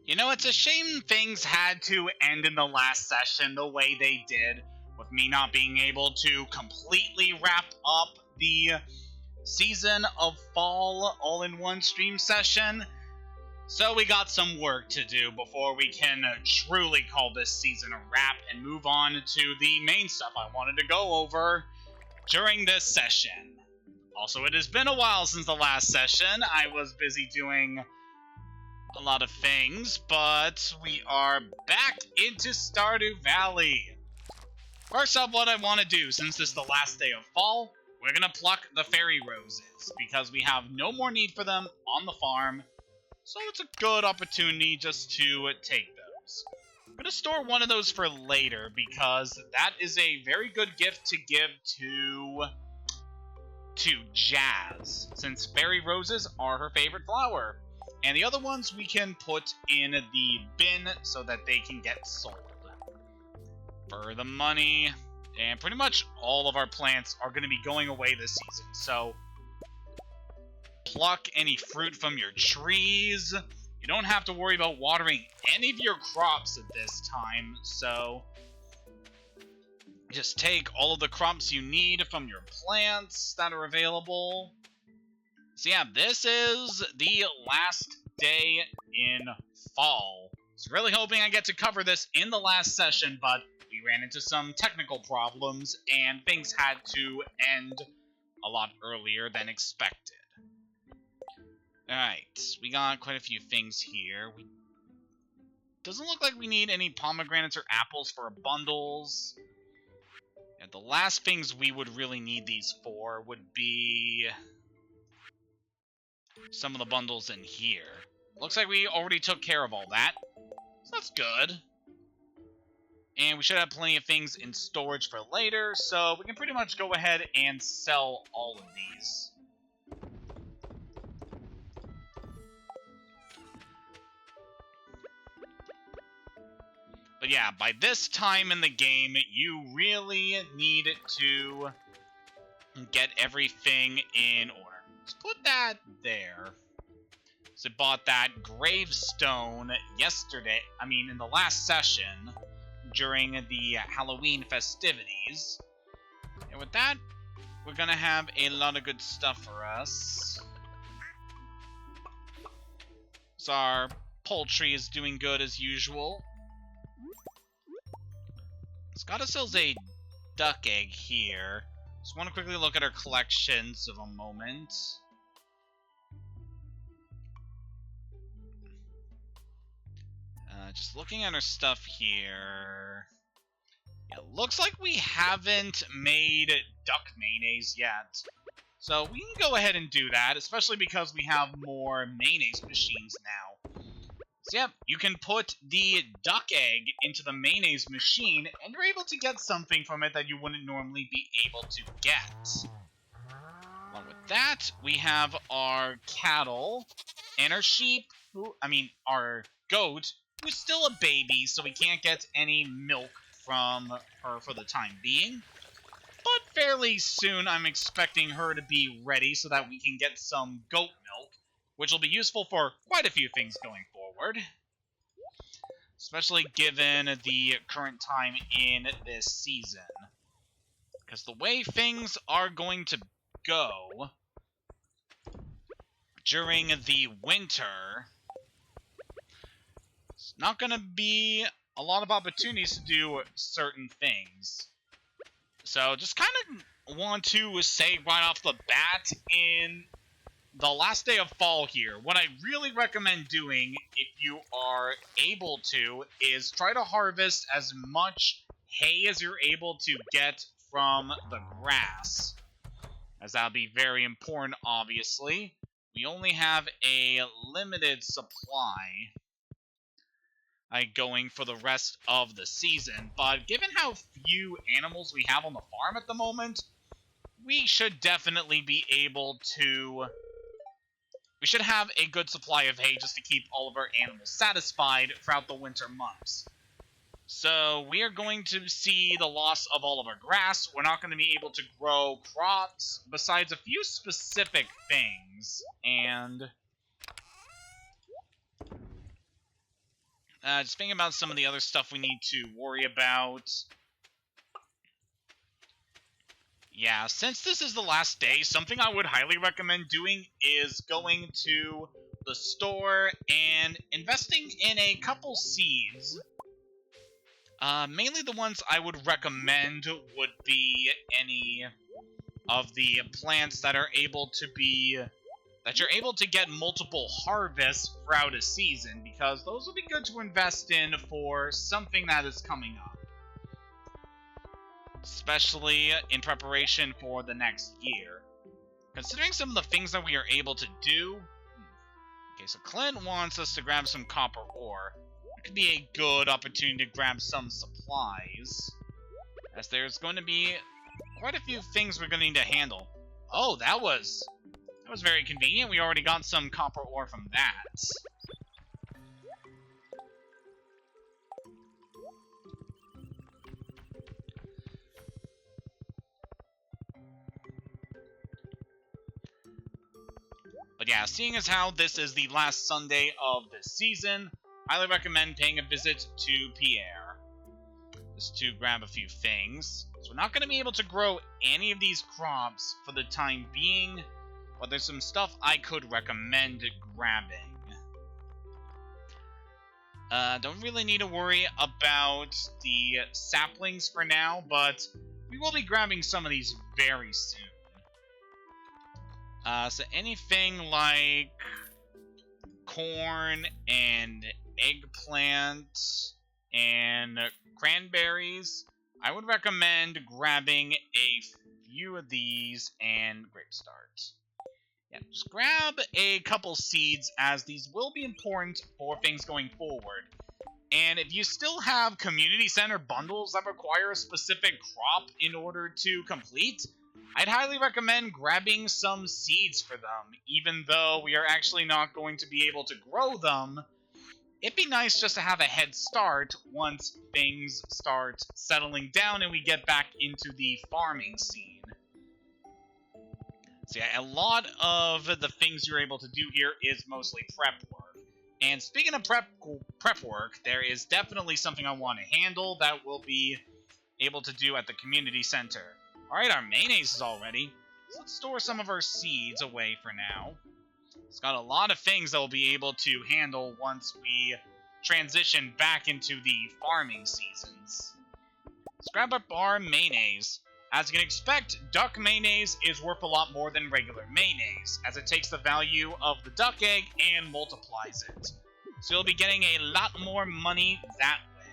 You know, it's a shame things had to end in the last session the way they did, with me not being able to completely wrap up the season of fall all in one stream session. So we got some work to do before we can truly call this season a wrap and move on to the main stuff I wanted to go over during this session. Also, it has been a while since the last session. I was busy doing a lot of things, but we are back into Stardew Valley. First up, what I want to do, since this is the last day of fall, we're going to pluck the fairy roses, because we have no more need for them on the farm, so it's a good opportunity just to take those. I'm going to store one of those for later, because that is a very good gift to give to Jazz, since fairy roses are her favorite flower. And the other ones we can put in the bin so that they can get sold for the money. And pretty much all of our plants are going to be going away this season. So pluck any fruit from your trees. You don't have to worry about watering any of your crops at this time. So just take all of the crops you need from your plants that are available. So yeah, this is the last day in fall. I was really hoping I get to cover this in the last session, but we ran into some technical problems, and things had to end a lot earlier than expected. Alright, we got quite a few things here. Doesn't look like we need any pomegranates or apples for bundles. And the last things we would really need these for would be some of the bundles in here. Looks like we already took care of all that, so that's good. And we should have plenty of things in storage for later, so we can pretty much go ahead and sell all of these. But yeah, by this time in the game, you really need to get everything in order. Let's put that there. So bought that gravestone yesterday, in the last session, during the Halloween festivities. And with that, we're gonna have a lot of good stuff for us. So our poultry is doing good as usual. Scott sells a duck egg here. Just want to quickly look at our collections of a moment. Just looking at our stuff here. Yeah, looks like we haven't made duck mayonnaise yet. So we can go ahead and do that, especially because we have more mayonnaise machines now. So yep, you can put the duck egg into the mayonnaise machine, and you're able to get something from it that you wouldn't normally be able to get. Along with that, we have our cattle and our sheep, our goat, who's still a baby, so we can't get any milk from her for the time being. But fairly soon, I'm expecting her to be ready so that we can get some goat milk, which will be useful for quite a few things going forward. Especially given the current time in this season. Because the way things are going to go during the winter, it's not going to be a lot of opportunities to do certain things. So just kind of want to say right off the bat, in the last day of fall here, what I really recommend doing, if you are able to, is try to harvest as much hay as you're able to get from the grass. As that'll be very important, obviously. We only have a limited supply going for the rest of the season, but given how few animals we have on the farm at the moment, we should definitely be able to... We should have a good supply of hay just to keep all of our animals satisfied throughout the winter months. So we are going to see the loss of all of our grass. We're not going to be able to grow crops besides a few specific things. And Just thinking about some of the other stuff we need to worry about. Yeah, since this is the last day, something I would highly recommend doing is going to the store and investing in a couple seeds. Mainly the ones I would recommend would be any of the plants that are able to be... that you're able to get multiple harvests throughout a season, because those would be good to invest in for something that is coming up. Especially in preparation for the next year. Considering some of the things that we are able to do... Okay, so Clint wants us to grab some copper ore. It could be a good opportunity to grab some supplies, as there's going to be quite a few things we're going to need to handle. Oh, that was very convenient. We already got some copper ore from that. But yeah, seeing as how this is the last Sunday of this season, highly recommend paying a visit to Pierre, just to grab a few things. So we're not going to be able to grow any of these crops for the time being, but there's some stuff I could recommend grabbing. Don't really need to worry about the saplings for now, but we will be grabbing some of these very soon. So anything like corn and eggplant and cranberries, I would recommend grabbing a few of these and grape start. Yeah, just grab a couple seeds, as these will be important for things going forward. And if you still have community center bundles that require a specific crop in order to complete, I'd highly recommend grabbing some seeds for them. Even though we are actually not going to be able to grow them, it'd be nice just to have a head start once things start settling down and we get back into the farming scene. So yeah, a lot of the things you're able to do here is mostly prep work. And speaking of prep work, there is definitely something I want to handle that we'll be able to do at the community center. Alright, our mayonnaise is all ready. So let's store some of our seeds away for now. It's got a lot of things that we'll be able to handle once we transition back into the farming seasons. Let's grab up our mayonnaise. As you can expect, duck mayonnaise is worth a lot more than regular mayonnaise, as it takes the value of the duck egg and multiplies it. So you'll be getting a lot more money that way.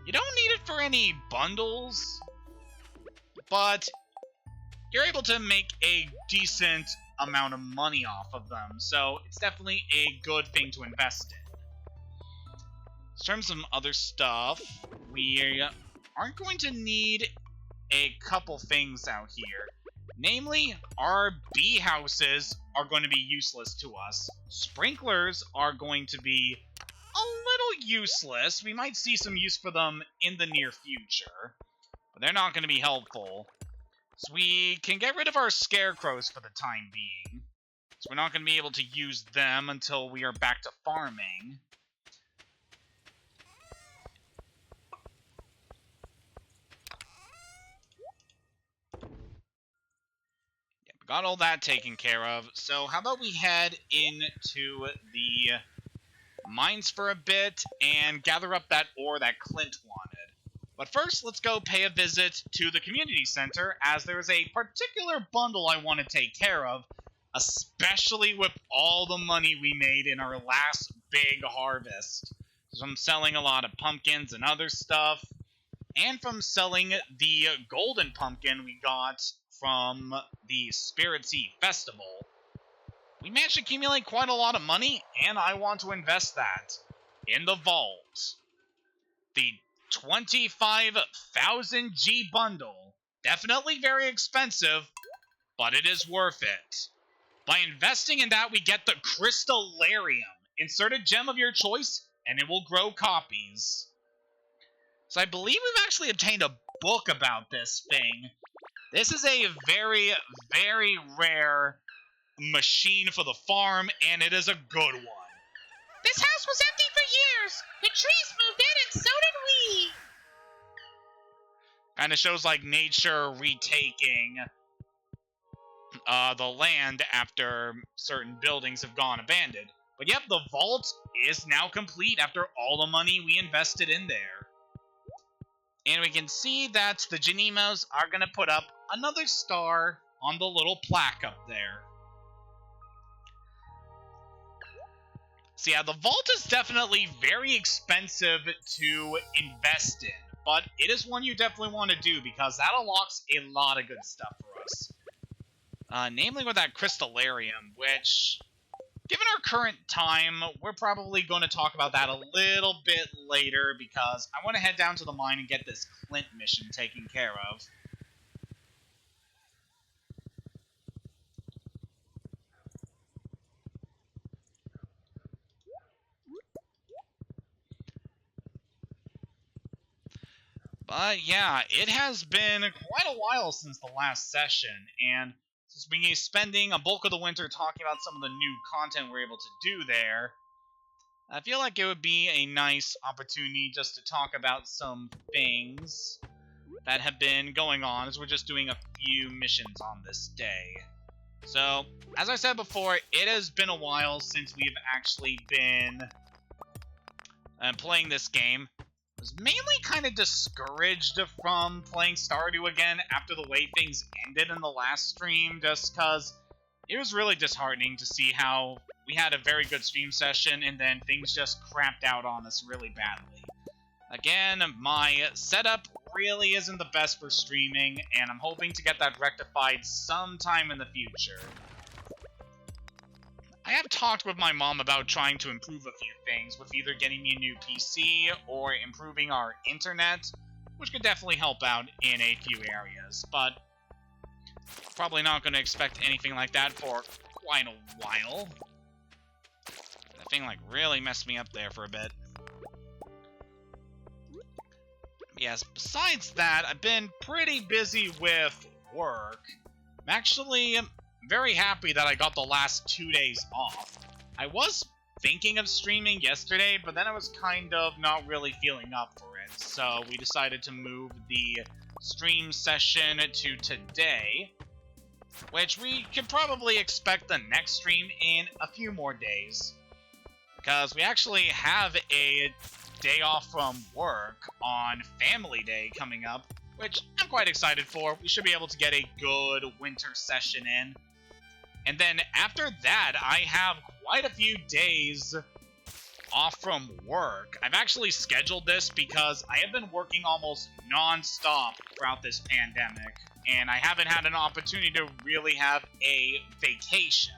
You don't need it for any bundles, but you're able to make a decent amount of money off of them, so it's definitely a good thing to invest in. In terms of other stuff, we aren't going to need a couple things out here. Namely, our bee houses are going to be useless to us. Sprinklers are going to be a little useless. We might see some use for them in the near future, but they're not going to be helpful. So we can get rid of our scarecrows for the time being. So we're not going to be able to use them until we are back to farming. Got all that taken care of, so how about we head into the mines for a bit and gather up that ore that Clint wanted. But first, let's go pay a visit to the community center, as there is a particular bundle I want to take care of, especially with all the money we made in our last big harvest. From selling a lot of pumpkins and other stuff, and from selling the golden pumpkin we got from the Spirit Seed Festival. We managed to accumulate quite a lot of money, and I want to invest that in the vault. The 25,000 G bundle. Definitely very expensive, but it is worth it. By investing in that, we get the Crystallarium. Insert a gem of your choice, and it will grow copies. So I believe we've actually obtained a book about this thing. This is a very, very rare machine for the farm, and it is a good one. This house was empty for years. The trees moved in and so did we. Kind of shows like nature retaking the land after certain buildings have gone abandoned. But yep, the vault is now complete after all the money we invested in there. And we can see that the Janimos are going to put up another star on the little plaque up there. So yeah, the vault is definitely very expensive to invest in, but it is one you definitely want to do because that unlocks a lot of good stuff for us. Namely with that crystallarium, which, given our current time, we're probably going to talk about that a little bit later because I want to head down to the mine and get this Clint mission taken care of. But yeah, it has been quite a while since the last session, and since we're spending a bulk of the winter talking about some of the new content we're able to do there, I feel like it would be a nice opportunity just to talk about some things that have been going on as we're just doing a few missions on this day. So, as I said before, it has been a while since we've actually been playing this game. I was mainly kind of discouraged from playing Stardew again after the way things ended in the last stream, just because it was really disheartening to see how we had a very good stream session and then things just crapped out on us really badly. Again, my setup really isn't the best for streaming, and I'm hoping to get that rectified sometime in the future. I have talked with my mom about trying to improve a few things, with either getting me a new PC or improving our internet, which could definitely help out in a few areas, but probably not going to expect anything like that for quite a while. That thing like really messed me up there for a bit. Yes, besides that, I've been pretty busy with work. I'm actually very happy that I got the last 2 days off. I was thinking of streaming yesterday, but then I was kind of not really feeling up for it, so we decided to move the stream session to today, which we could probably expect the next stream in a few more days, because we actually have a day off from work on Family Day coming up, which I'm quite excited for. We should be able to get a good winter session in. And then after that, I have quite a few days off from work. I've actually scheduled this because I have been working almost non-stop throughout this pandemic, and I haven't had an opportunity to really have a vacation.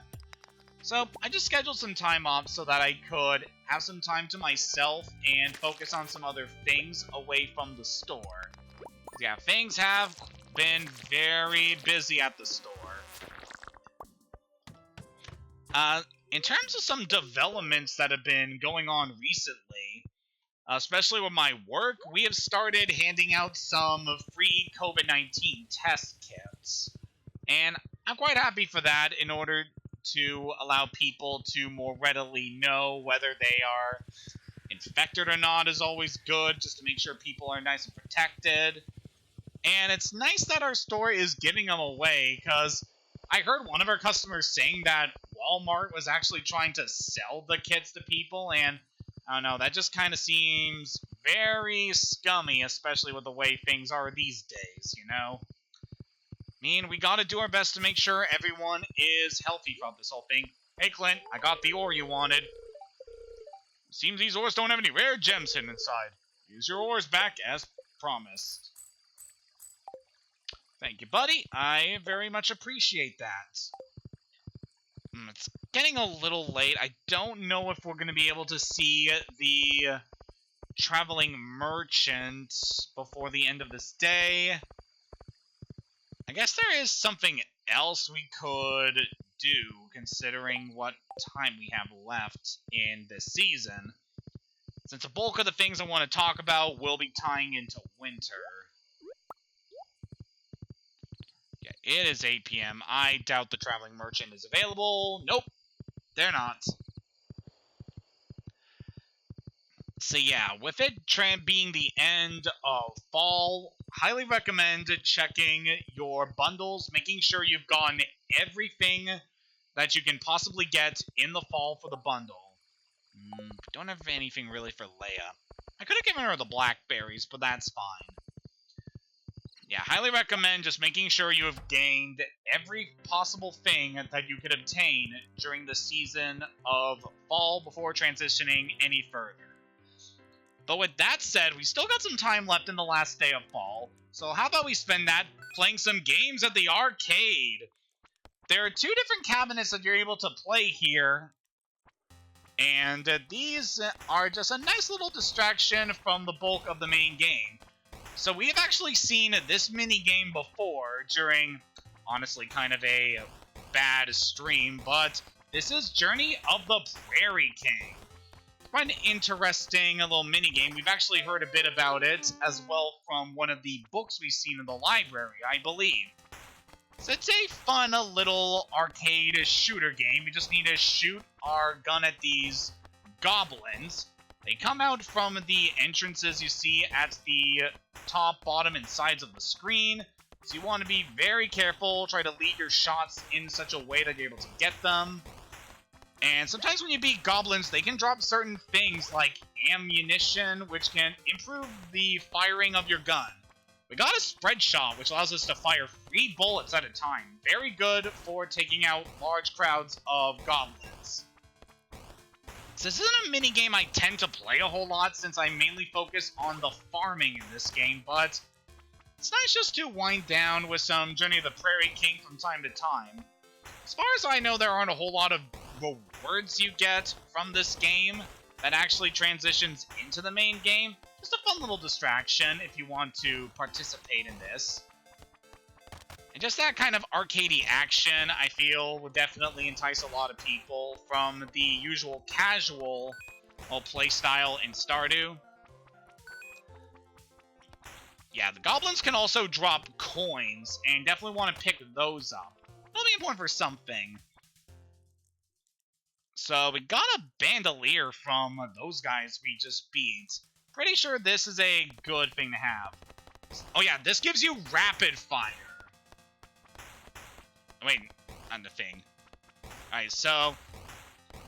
So I just scheduled some time off so that I could have some time to myself and focus on some other things away from the store. Yeah, things have been very busy at the store. In terms of some developments that have been going on recently, especially with my work, we have started handing out some free COVID-19 test kits. And I'm quite happy for that in order to allow people to more readily know whether they are infected or not is always good, just to make sure people are nice and protected. And it's nice that our store is giving them away, because I heard one of our customers saying that Walmart was actually trying to sell the kits to people, and I don't know, that just kind of seems very scummy, especially with the way things are these days, you know? I mean, we gotta do our best to make sure everyone is healthy throughout this whole thing. Hey, Clint, I got the ore you wanted. Seems these ores don't have any rare gems hidden inside. Use your ores back as promised. Thank you, buddy. I very much appreciate that. It's getting a little late. I don't know if we're going to be able to see the traveling merchant before the end of this day. I guess there is something else we could do, considering what time we have left in this season, since the bulk of the things I want to talk about will be tying into winter. Yeah, it is 8 p.m. I doubt the traveling merchant is available. Nope, they're not. So yeah, with it being the end of fall, highly recommend checking your bundles, making sure you've gotten everything that you can possibly get in the fall for the bundle. Don't have anything really for Leia. I could have given her the blackberries, but that's fine. Yeah, highly recommend just making sure you have gained every possible thing that you could obtain during the season of fall before transitioning any further. But with that said, we still got some time left in the last day of fall, so how about we spend that playing some games at the arcade? There are 2 different cabinets that you're able to play here, and these are just a nice little distraction from the bulk of the main game. So we've actually seen this mini-game before during, honestly, kind of a bad stream, but this is Journey of the Prairie King. Quite an interesting little mini-game. We've actually heard a bit about it as well from one of the books we've seen in the library, I believe. So it's a fun little arcade shooter game. We just need to shoot our gun at these goblins. They come out from the entrances you see at the top, bottom, and sides of the screen. So you want to be very careful, try to lead your shots in such a way that you're able to get them. And sometimes when you beat goblins, they can drop certain things like ammunition, which can improve the firing of your gun. We got a spread shot, which allows us to fire 3 bullets at a time. Very good for taking out large crowds of goblins. So this isn't a mini-game I tend to play a whole lot since I mainly focus on the farming in this game, but it's nice just to wind down with some Journey of the Prairie King from time to time. As far as I know, there aren't a whole lot of rewards you get from this game that actually transitions into the main game. Just a fun little distraction if you want to participate in this. And just that kind of arcadey action, I feel, would definitely entice a lot of people from the usual casual playstyle in Stardew. Yeah, the goblins can also drop coins, and definitely want to pick those up. That'll be important for something. So we got a bandolier from those guys we just beat. Pretty sure this is a good thing to have. Oh yeah, this gives you rapid fire. Wait, not the thing. Alright, so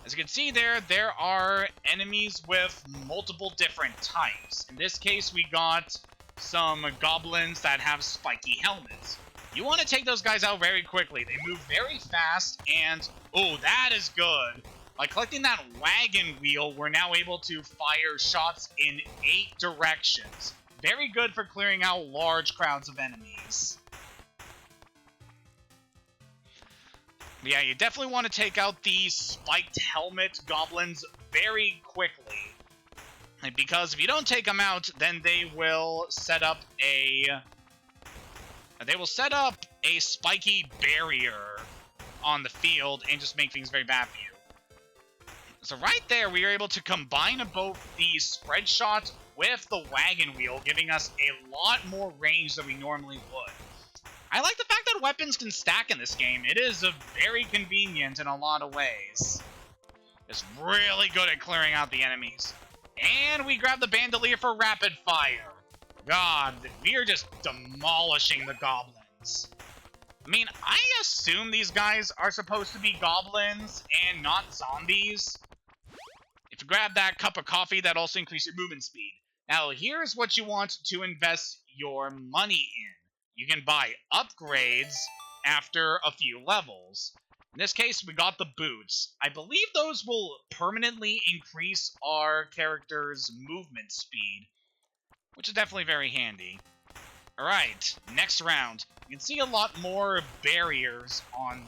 as you can see there are enemies with multiple different types. In this case, we got some goblins that have spiky helmets. You want to take those guys out very quickly. They move very fast, and oh, that is good. By collecting that wagon wheel, we're now able to fire shots in 8 directions. Very good for clearing out large crowds of enemies. But yeah, you definitely want to take out the spiked helmet goblins very quickly. Because if you don't take them out, then they will set up a spiky barrier on the field and just make things very bad for you. So right there, we are able to combine both the spread shot with the wagon wheel, giving us a lot more range than we normally would. I like the fact that weapons can stack in this game. It is very convenient in a lot of ways. It's really good at clearing out the enemies. And we grab the bandolier for rapid fire. God, we are just demolishing the goblins. I mean, I assume these guys are supposed to be goblins and not zombies. If you grab that cup of coffee, that also increases your movement speed. Now, here's what you want to invest your money in. You can buy upgrades after a few levels. In this case, we got the boots. I believe those will permanently increase our character's movement speed, which is definitely very handy. Alright, next round. You can see a lot more barriers on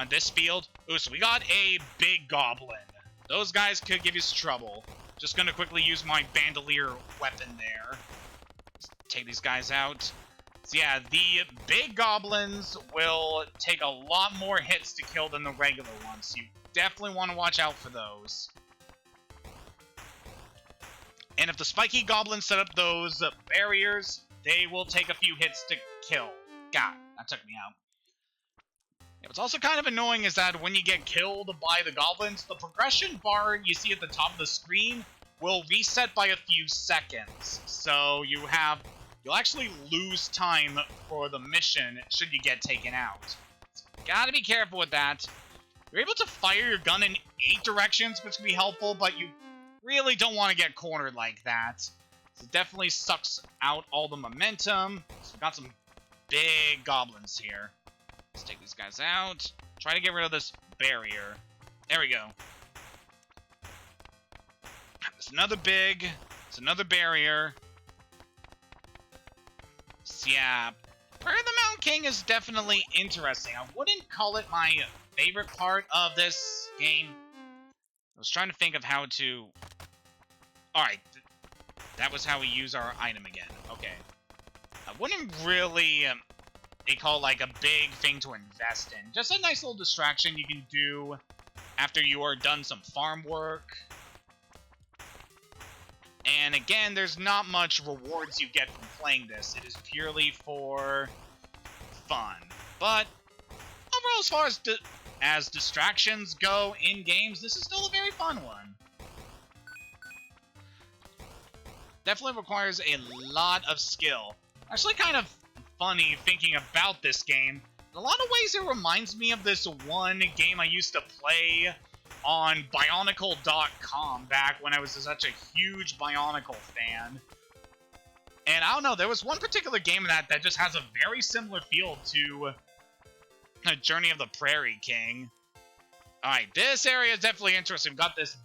this field. Ooh, so we got a big goblin. Those guys could give you some trouble. Just gonna quickly use my bandolier weapon there. Take these guys out. So yeah, the big goblins will take a lot more hits to kill than the regular ones. You definitely want to watch out for those. And if the spiky goblins set up those barriers, they will take a few hits to kill. God, that took me out. Yeah, what's also kind of annoying is that when you get killed by the goblins, the progression bar you see at the top of the screen will reset by a few seconds. So you'll actually lose time for the mission should you get taken out. So gotta be careful with that. You're able to fire your gun in 8 directions, which can be helpful, but you really don't want to get cornered like that. So it definitely sucks out all the momentum. So we've got some big goblins here. Let's take these guys out. Try to get rid of this barrier. There we go. There's another another barrier. So yeah, Prayer of the Mountain King is definitely interesting. I wouldn't call it my favorite part of this game. I was trying to think of how to... Alright, that was how we use our item again. Okay. I wouldn't really call it like a big thing to invest in. Just a nice little distraction you can do after you are done some farm work. And again, there's not much rewards you get from playing this. It is purely for fun. But overall, as far as distractions go in games, this is still a very fun one. Definitely requires a lot of skill. Actually kind of funny thinking about this game. In a lot of ways, it reminds me of this one game I used to play on Bionicle.com back when I was such a huge Bionicle fan. And I don't know, there was one particular game that just has a very similar feel to Journey of the Prairie King. Alright, this area is definitely interesting. We've got this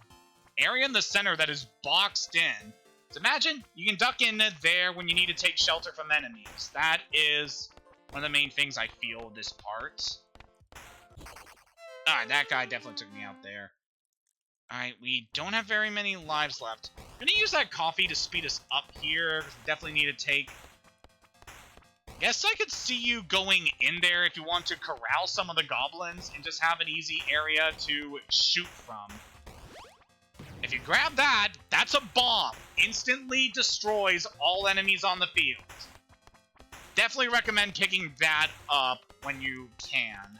area in the center that is boxed in. So imagine you can duck in there when you need to take shelter from enemies. That is one of the main things I feel this part. Alright, that guy definitely took me out there. Alright, we don't have very many lives left. I'm gonna use that coffee to speed us up here, because we definitely need to take... Guess I could see you going in there if you want to corral some of the goblins and just have an easy area to shoot from. If you grab that, that's a bomb. Instantly destroys all enemies on the field. Definitely recommend picking that up when you can.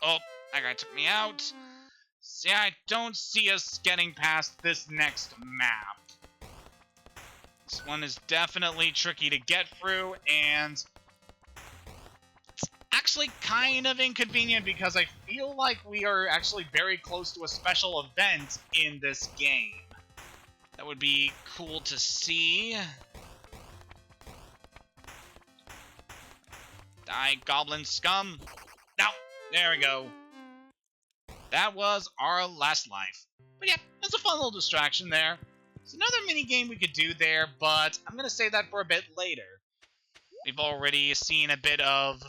Oh, that guy took me out. See, I don't see us getting past this next map. This one is definitely tricky to get through, and it's actually kind of inconvenient because I feel like we are actually very close to a special event in this game. That would be cool to see. Die, goblin scum. No, there we go. That was our last life. But yeah, that's a fun little distraction there. There's another mini-game we could do there, but I'm going to save that for a bit later. We've already seen a bit of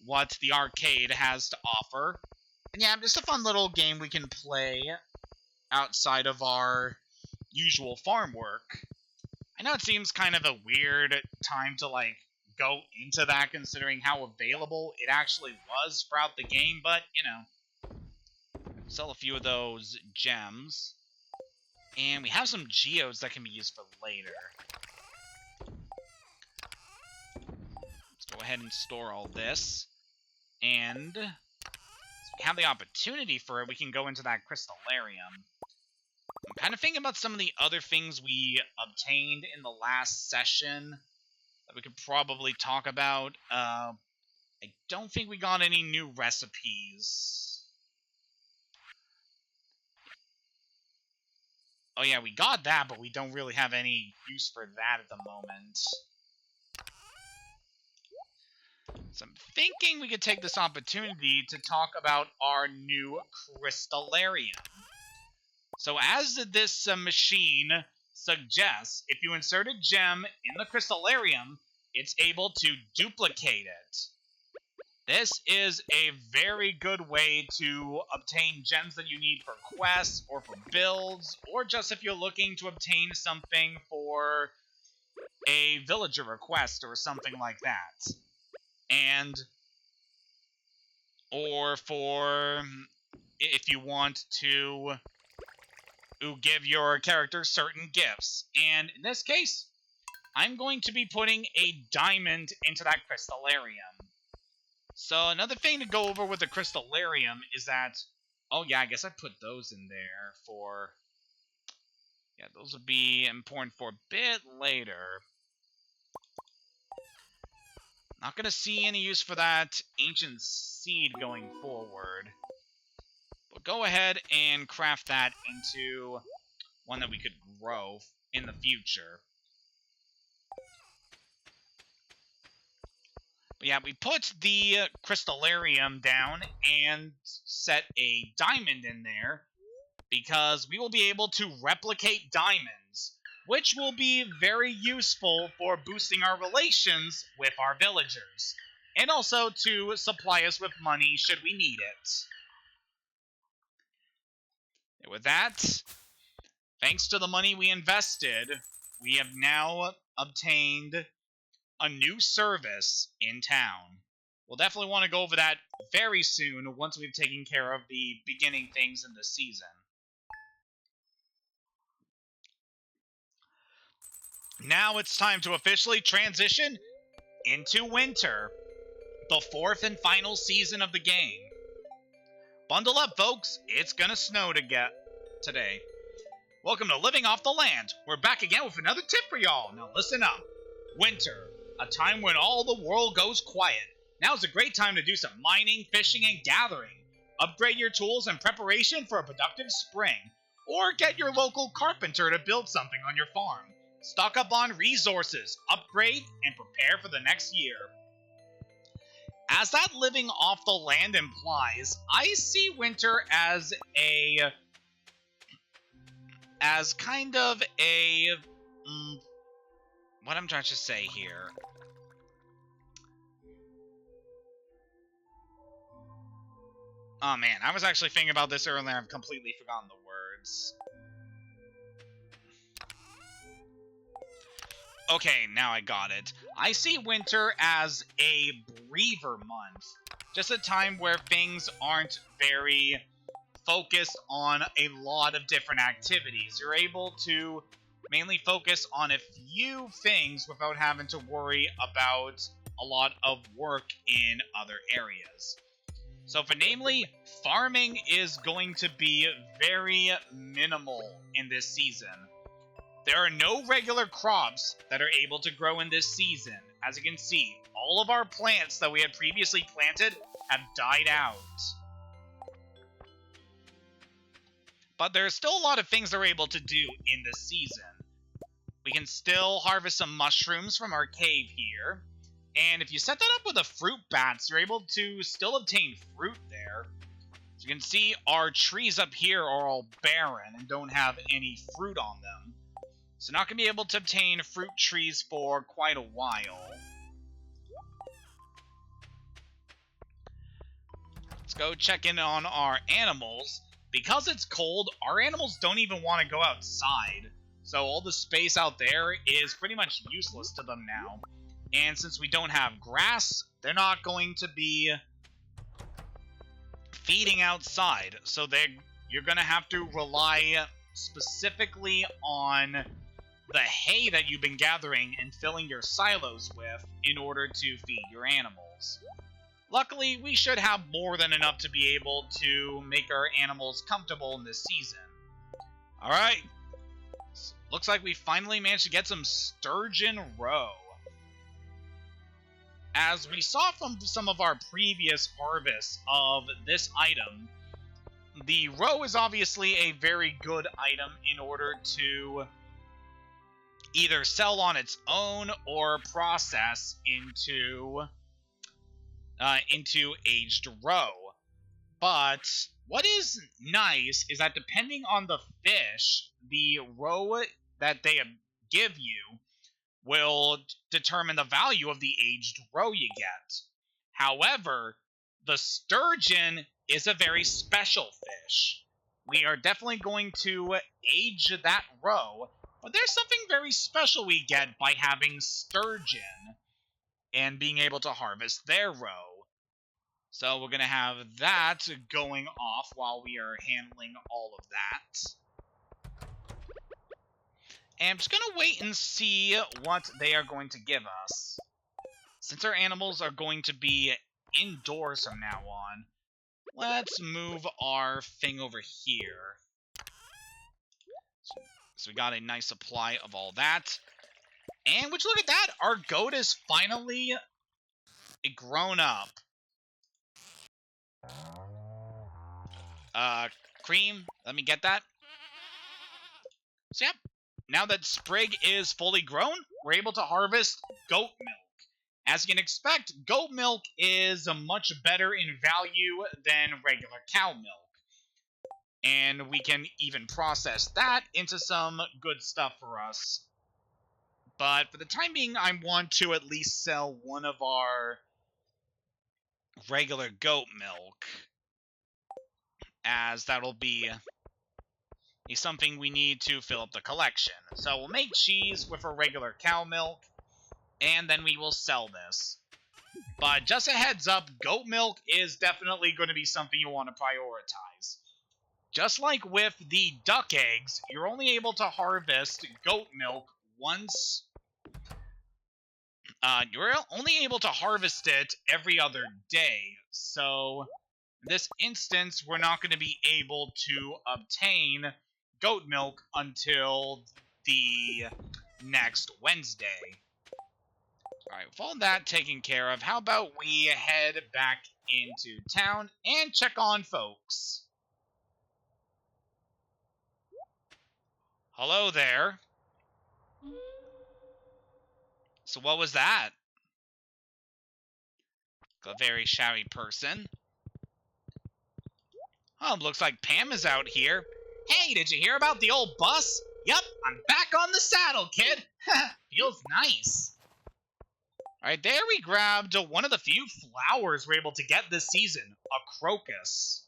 what the arcade has to offer. And yeah, just a fun little game we can play outside of our usual farm work. I know it seems kind of a weird time to, like, go into that considering how available it actually was throughout the game, but, you know. Sell a few of those gems. And we have some geodes that can be used for later. Let's go ahead and store all this. And if we have the opportunity for it, we can go into that crystallarium. I'm kind of thinking about some of the other things we obtained in the last session that we could probably talk about. I don't think we got any new recipes. Oh yeah, we got that, but we don't really have any use for that at the moment. So I'm thinking we could take this opportunity to talk about our new crystallarium. So as this machine suggests, if you insert a gem in the crystallarium, it's able to duplicate it. This is a very good way to obtain gems that you need for quests, or for builds, or just if you're looking to obtain something for a villager request or something like that. And, or for if you want to give your character certain gifts. And in this case, I'm going to be putting a diamond into that crystallarium. So another thing to go over with the crystallarium is that Oh, yeah, I guess I put those in there for... Yeah, those would be important for a bit later. Not going to see any use for that ancient seed going forward. But go ahead and craft that into one that we could grow in the future. But yeah, we put the crystallarium down and set a diamond in there because we will be able to replicate diamonds, which will be very useful for boosting our relations with our villagers, and also to supply us with money should we need it. And with that, thanks to the money we invested, we have now obtained a new service in town. We'll definitely want to go over that very soon once we've taken care of the beginning things in the season. Now it's time to officially transition into winter, the fourth and final season of the game. Bundle up, folks. It's gonna snow today. Welcome to Living Off the Land. We're back again with another tip for y'all. Now listen up. Winter, a time when all the world goes quiet. Now's a great time to do some mining, fishing, and gathering. Upgrade your tools in preparation for a productive spring. Or get your local carpenter to build something on your farm. Stock up on resources, upgrade, and prepare for the next year. As that living off the land implies, I see winter as kind of a... what I'm trying to say here. Oh man, I was actually thinking about this earlier, I've completely forgotten the words. Okay, now I got it. I see winter as a breather month. Just a time where things aren't very focused on a lot of different activities. You're able to mainly focus on a few things without having to worry about a lot of work in other areas. So for namely, farming is going to be very minimal in this season. There are no regular crops that are able to grow in this season. As you can see, all of our plants that we had previously planted have died out. But there are still a lot of things they're able to do in this season. We can still harvest some mushrooms from our cave here. And if you set that up with a fruit bats, you're able to still obtain fruit there. As you can see, our trees up here are all barren and don't have any fruit on them. So not going to be able to obtain fruit trees for quite a while. Let's go check in on our animals. Because it's cold, our animals don't even want to go outside. So all the space out there is pretty much useless to them now. And since we don't have grass, they're not going to be feeding outside. So you're going to have to rely specifically on the hay that you've been gathering and filling your silos with in order to feed your animals. Luckily, we should have more than enough to be able to make our animals comfortable in this season. Alright, looks like we finally managed to get some sturgeon roe. As we saw from some of our previous harvests of this item, the roe is obviously a very good item in order to either sell on its own or process into aged roe. But what is nice is that depending on the fish, the roe that they give you will determine the value of the aged roe you get. However, the sturgeon is a very special fish. We are definitely going to age that roe, but there's something very special we get by having sturgeon and being able to harvest their roe. So we're going to have that going off while we are handling all of that. And I'm just going to wait and see what they are going to give us. Since our animals are going to be indoors from now on, let's move our thing over here. So we got a nice supply of all that. And would you look at that? Our goat is finally grown up. Cream, let me get that. So yep, now that Sprig is fully grown, we're able to harvest goat milk. As you can expect, goat milk is much better in value than regular cow milk. And we can even process that into some good stuff for us. But for the time being, I want to at least sell one of our regular goat milk, as that'll be something we need to fill up the collection. So we'll make cheese with our regular cow milk, and then we will sell this. But just a heads up, goat milk is definitely going to be something you want to prioritize. Just like with the duck eggs, you're only able to harvest goat milk once. You're only able to harvest it every other day. So in this instance, we're not going to be able to obtain goat milk until the next Wednesday. Alright, with all that taken care of, how about we head back into town and check on folks. Hello there. So what was that? A very shabby person. Oh, looks like Pam is out here. Hey, did you hear about the old bus? Yup, I'm back on the saddle, kid. Feels nice. Alright, there we grabbed one of the few flowers we're able to get this season, a crocus.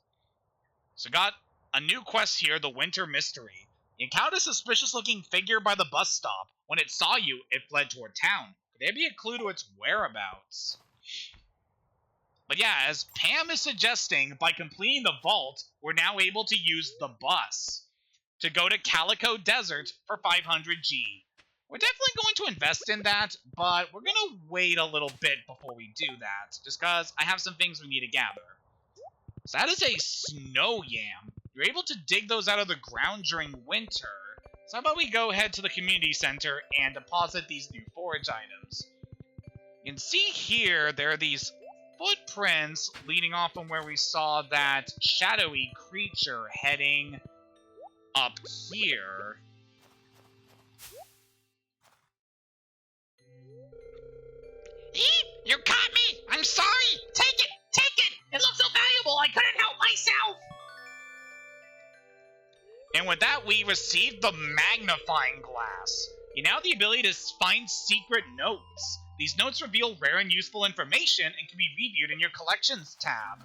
So got a new quest here, the Winter Mystery. You encountered a suspicious-looking figure by the bus stop. When it saw you, it fled toward town. Could there be a clue to its whereabouts? But yeah, as Pam is suggesting, by completing the vault, we're now able to use the bus to go to Calico Desert for 500G. We're definitely going to invest in that, but we're going to wait a little bit before we do that, just because I have some things we need to gather. So that is a snow yam. You're able to dig those out of the ground during winter. So how about we go head to the community center and deposit these new forage items. You can see here, there are these footprints leading off from where we saw that shadowy creature heading up here. You caught me! I'm sorry! Take it! Take it! It looks so valuable, I couldn't help myself! And with that, we received the magnifying glass. You now have the ability to find secret notes. These notes reveal rare and useful information and can be reviewed in your Collections tab.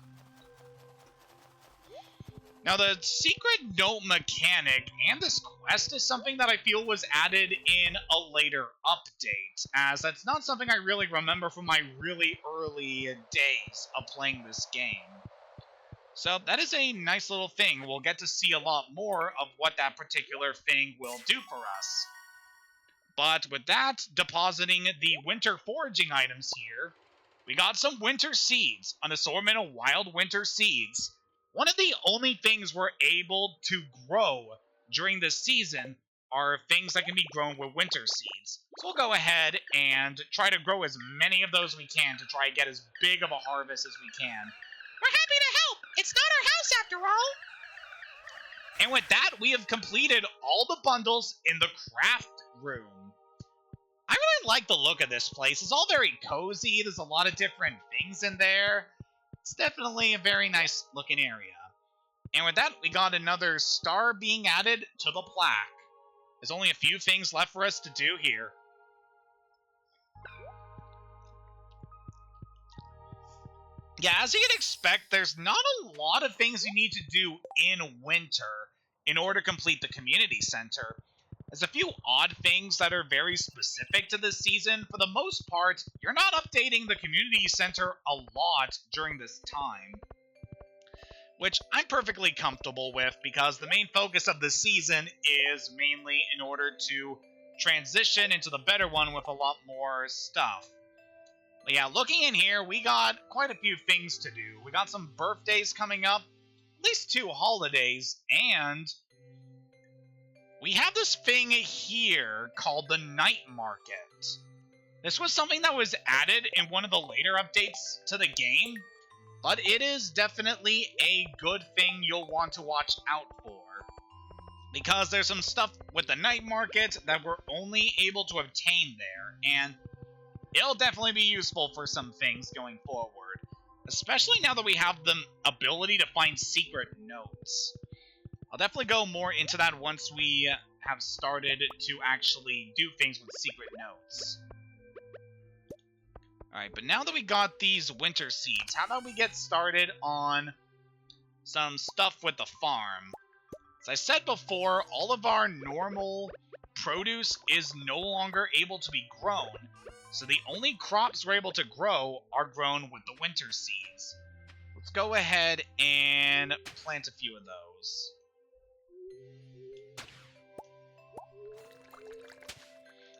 Now, the secret note mechanic and this quest is something that I feel was added in a later update, as that's not something I really remember from my really early days of playing this game. So that is a nice little thing. We'll get to see a lot more of what that particular thing will do for us. But with that, depositing the winter foraging items here, we got some winter seeds, an assortment of wild winter seeds. One of the only things we're able to grow during this season are things that can be grown with winter seeds. So we'll go ahead and try to grow as many of those we can to try and get as big of a harvest as we can. We're happy to help! It's not our house after all! And with that, we have completed all the bundles in the craft room. I really like the look of this place. It's all very cozy. There's a lot of different things in there. It's definitely a very nice looking area. And with that, we got another star being added to the plaque. There's only a few things left for us to do here. Yeah, as you can expect, there's not a lot of things you need to do in winter in order to complete the community center. There's a few odd things that are very specific to this season. For the most part, you're not updating the community center a lot during this time, which I'm perfectly comfortable with because the main focus of the season is mainly in order to transition into the better one with a lot more stuff. But yeah, looking in here, we got quite a few things to do. We got some birthdays coming up, at least 2 holidays, and we have this thing here called the night market. This was something that was added in one of the later updates to the game, but it is definitely a good thing you'll want to watch out for, because there's some stuff with the night market that we're only able to obtain there, and it'll definitely be useful for some things going forward, especially now that we have the ability to find secret notes. I'll definitely go more into that once we have started to actually do things with secret notes. Alright, but now that we got these winter seeds, how about we get started on some stuff with the farm? As I said before, all of our normal produce is no longer able to be grown, so the only crops we're able to grow are grown with the winter seeds. Let's go ahead and plant a few of those.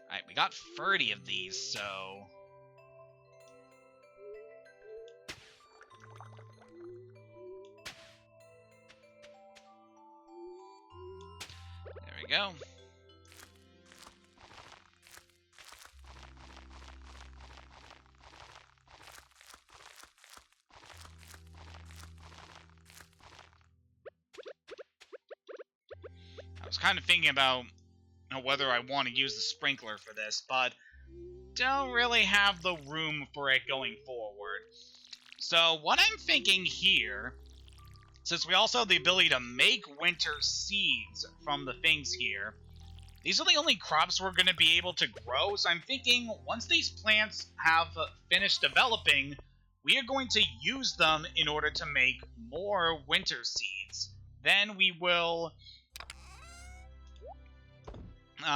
Alright, we got 30 of these, so there we go. I was kind of thinking about whether I want to use the sprinkler for this, but don't really have the room for it going forward. So what I'm thinking here, since we also have the ability to make winter seeds from the things here, these are the only crops we're going to be able to grow, so I'm thinking once these plants have finished developing, we are going to use them in order to make more winter seeds. Then we will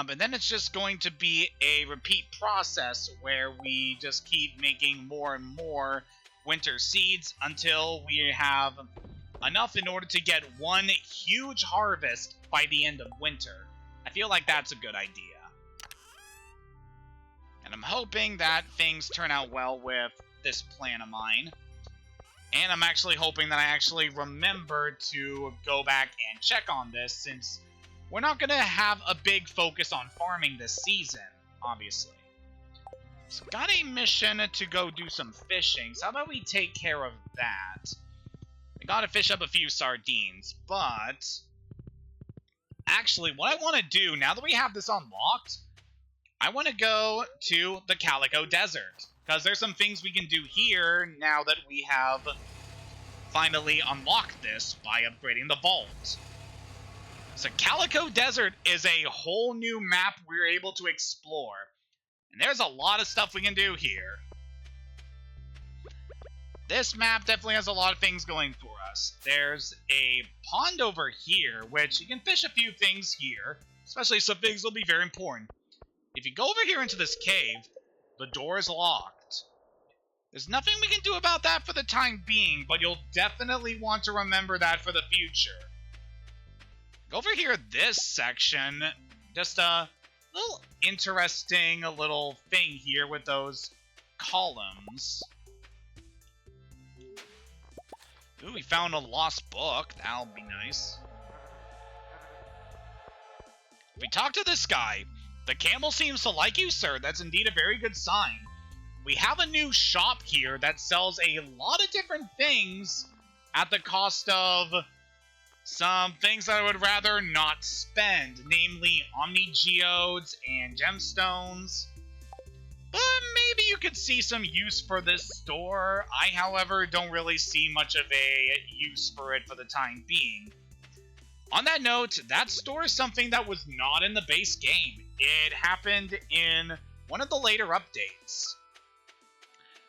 but then it's just going to be a repeat process where we just keep making more and more winter seeds until we have enough in order to get one huge harvest by the end of winter. I feel like that's a good idea. And I'm hoping that things turn out well with this plan of mine. And I'm actually hoping that I actually remember to go back and check on this, since we're not going to have a big focus on farming this season, obviously. So got a mission to go do some fishing, so how about we take care of that? We gotta fish up a few sardines, but actually what I want to do, now that we have this unlocked, I want to go to the Calico Desert, because there's some things we can do here now that we have finally unlocked this by upgrading the vault. So Calico Desert is a whole new map we're able to explore. And there's a lot of stuff we can do here. This map definitely has a lot of things going for us. There's a pond over here, which you can fish a few things here. Especially some things will be very important. If you go over here into this cave, the door is locked. There's nothing we can do about that for the time being, but you'll definitely want to remember that for the future. Over here, this section, just a little interesting little thing here with those columns. Ooh, we found a lost book. That'll be nice. If we talk to this guy, the camel seems to like you, sir. That's indeed a very good sign. We have a new shop here that sells a lot of different things at the cost of some things that I would rather not spend, namely Omni Geodes and gemstones. But maybe you could see some use for this store. I, however, don't really see much of a use for it for the time being. On that note, that store is something that was not in the base game. It happened in one of the later updates.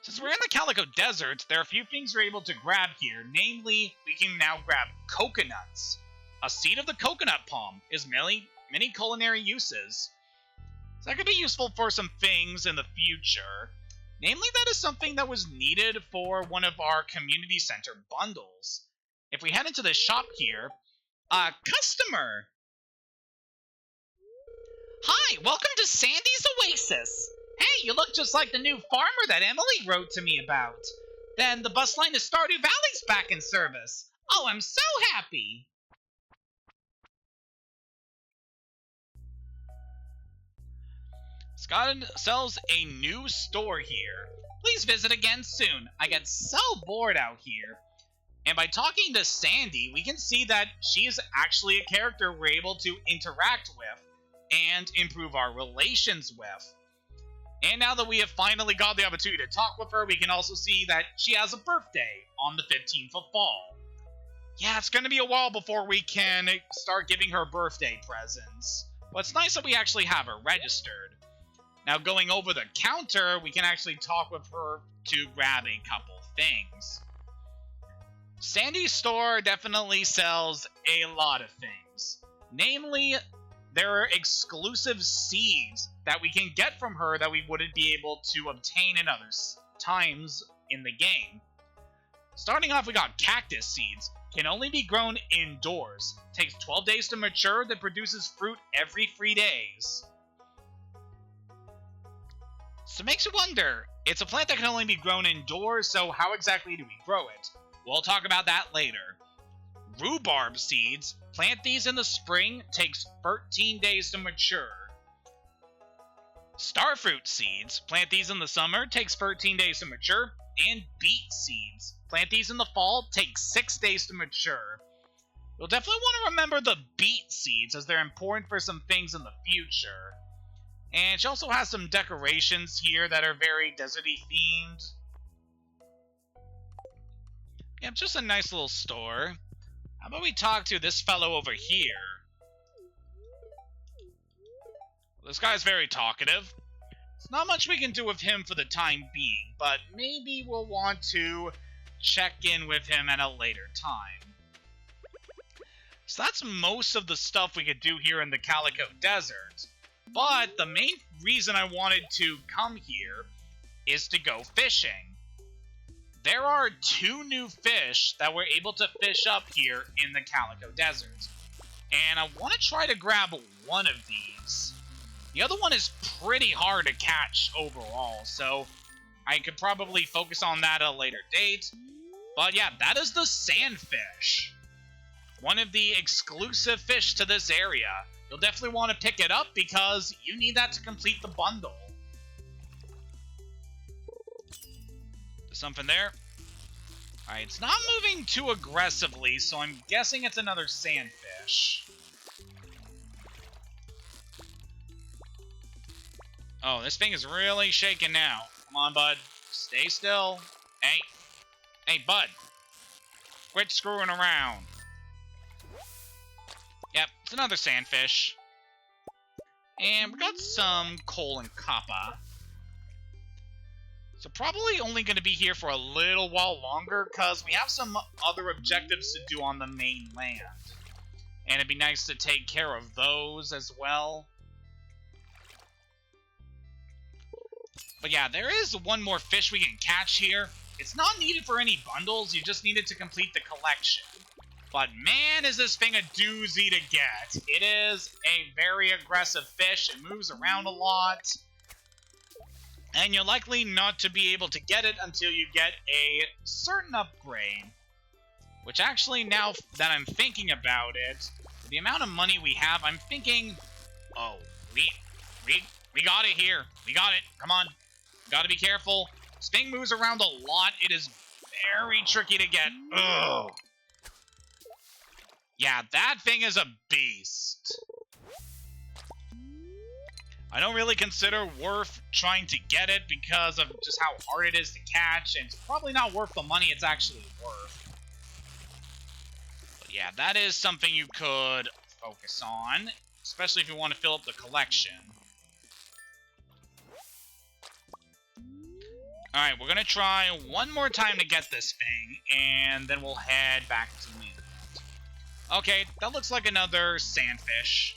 Since we're in the Calico Desert, there are a few things we're able to grab here. Namely, we can now grab coconuts. A seed of the coconut palm is many culinary uses. So that could be useful for some things in the future. Namely, that is something that was needed for one of our community center bundles. If we head into the shop here, customer! Hi, welcome to Sandy's Oasis. Hey, you look just like the new farmer that Emily wrote to me about. Then the bus line to Stardew Valley's back in service. Oh, I'm so happy. Scott sells a new store here. Please visit again soon. I get so bored out here. And by talking to Sandy, we can see that she is actually a character we're able to interact with and improve our relations with. And now that we have finally got the opportunity to talk with her, we can also see that she has a birthday on the 15th of fall. Yeah, it's going to be a while before we can start giving her birthday presents. But it's nice that we actually have her registered. Now, going over the counter, we can actually talk with her to grab a couple things. Sandy's store definitely sells a lot of things. Namely, there are exclusive seeds that we can get from her that we wouldn't be able to obtain in other times in the game. Starting off, we got cactus seeds. Can only be grown indoors. Takes 12 days to mature, that produces fruit every 3 days. So it makes you wonder, it's a plant that can only be grown indoors, so how exactly do we grow it? We'll talk about that later. Rhubarb seeds. Plant these in the spring. Takes 13 days to mature. Starfruit seeds. Plant these in the summer. Takes 13 days to mature. And beet seeds. Plant these in the fall. Takes 6 days to mature. You'll definitely want to remember the beet seeds, as they're important for some things in the future. And she also has some decorations here that are very deserty themed. Yeah, just a nice little store. How about we talk to this fellow over here? This guy's very talkative. There's not much we can do with him for the time being, but maybe we'll want to check in with him at a later time. So that's most of the stuff we could do here in the Calico Desert. But the main reason I wanted to come here is to go fishing. There are 2 new fish that we're able to fish up here in the Calico Desert. And I want to try to grab one of these. The other one is pretty hard to catch overall, so I could probably focus on that at a later date. But yeah, that is the sandfish. One of the exclusive fish to this area. You'll definitely want to pick it up because you need that to complete the bundle. Something there. Alright, it's not moving too aggressively, so I'm guessing it's another sandfish. Oh, this thing is really shaking now. Come on, bud. Stay still. Hey. Hey, bud. Quit screwing around. Yep, it's another sandfish. And we got some coal and copper. So probably only going to be here for a little while longer, because we have some other objectives to do on the mainland. And it'd be nice to take care of those as well. But yeah, there is one more fish we can catch here. It's not needed for any bundles, you just need it to complete the collection. But man, is this thing a doozy to get. It is a very aggressive fish, it moves around a lot. And you're likely not to be able to get it until you get a certain upgrade. Which actually, now that I'm thinking about it, the amount of money we have, I'm thinking, oh, we got it here. We got it. Come on. Gotta be careful. This thing moves around a lot. It is very tricky to get. Ugh. Yeah, that thing is a beast. I don't really consider worth trying to get it because of just how hard it is to catch, and it's probably not worth the money it's actually worth. But yeah, that is something you could focus on, especially if you want to fill up the collection. Alright, we're going to try one more time to get this thing, and then we'll head back to the mainland. Okay, that looks like another sandfish.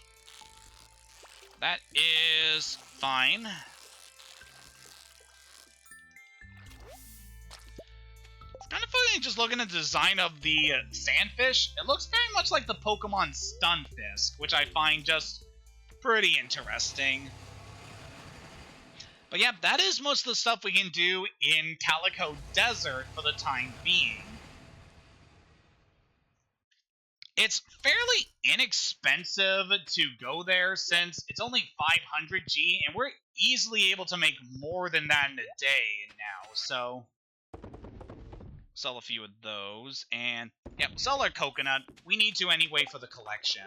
That is fine. It's kind of funny just looking at the design of the sandfish. It looks very much like the Pokemon Stunfisk, which I find just pretty interesting. But yeah, that is most of the stuff we can do in Calico Desert for the time being. It's fairly inexpensive to go there since it's only 500G, and we're easily able to make more than that in a day now, so sell a few of those, and yeah, sell our coconut. We need to anyway for the collection.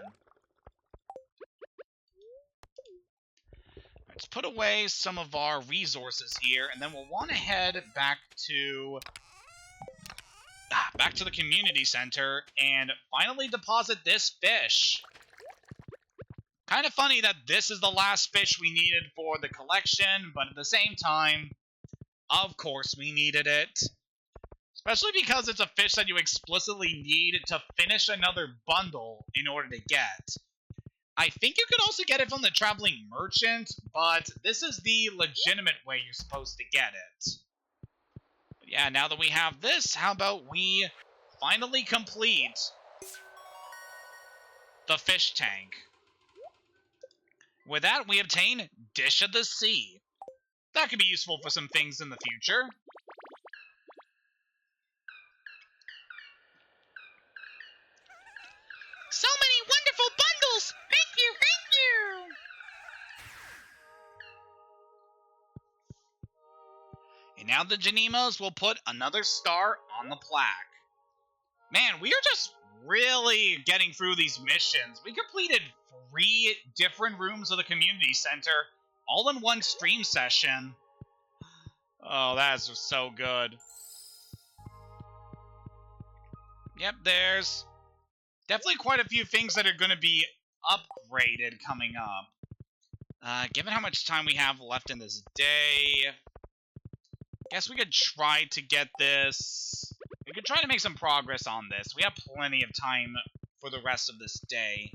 Let's put away some of our resources here, and then we'll want to head back to the community center and finally deposit this fish. Kind of funny that this is the last fish we needed for the collection, but at the same time, of course we needed it. Especially because it's a fish that you explicitly need to finish another bundle in order to get. I think you could also get it from the traveling merchant, but this is the legitimate way you're supposed to get it. But yeah, now that we have this, how about we finally complete the fish tank. With that, we obtain Dish of the Sea. That could be useful for some things in the future. So many wonderful bundles! Thank you, thank you! And now the Janimos will put another star on the plaque. Man, we are just really getting through these missions. We completed 3 different rooms of the community center, all in one stream session. Oh, that's just so good. Yep, there's definitely quite a few things that are going to be upgraded coming up. Given how much time we have left in this day, guess we could try to get this. We could try to make some progress on this. We have plenty of time for the rest of this day.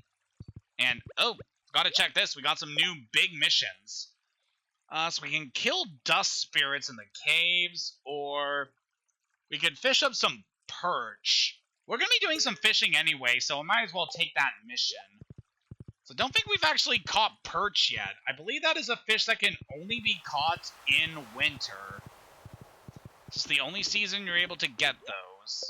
And, oh, gotta check this. We got some new big missions. So we can kill dust spirits in the caves, or we could fish up some perch. We're gonna be doing some fishing anyway, so I might as well take that mission. So don't think we've actually caught perch yet. I believe that is a fish that can only be caught in winter. It's the only season you're able to get those.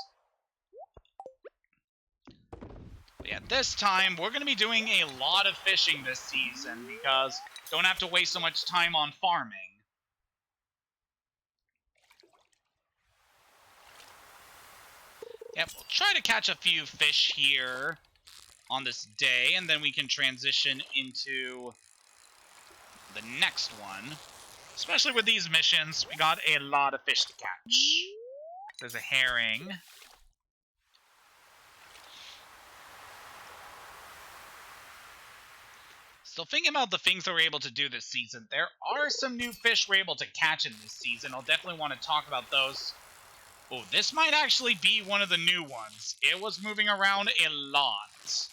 But yeah, this time we're going to be doing a lot of fishing this season because don't have to waste so much time on farming. Yep, we'll try to catch a few fish here on this day, and then we can transition into the next one. Especially with these missions, we got a lot of fish to catch. There's a herring. Still thinking about the things that we're able to do this season. There are some new fish we're able to catch in this season. I'll definitely want to talk about those. Oh, this might actually be one of the new ones. It was moving around a lot. So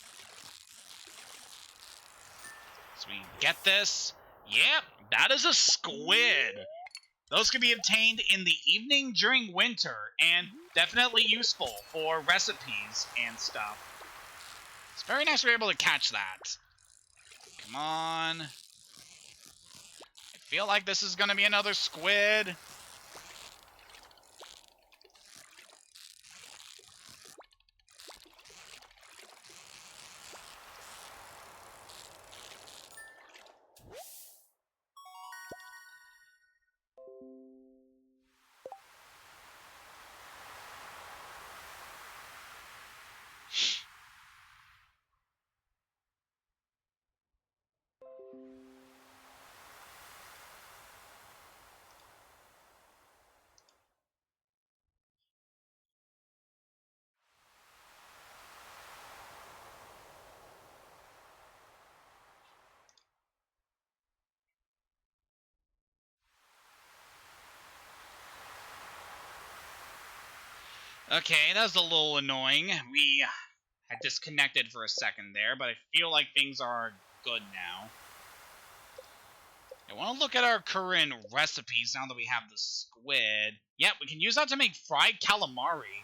we get this. Yep, that is a squid. Those can be obtained in the evening during winter, and definitely useful for recipes and stuff. It's very nice we're able to catch that. Come on. I feel like this is going to be another squid. Okay, that was a little annoying. We had disconnected for a second there, but I feel like things are good now. I want to look at our current recipes now that we have the squid. Yep, we can use that to make fried calamari.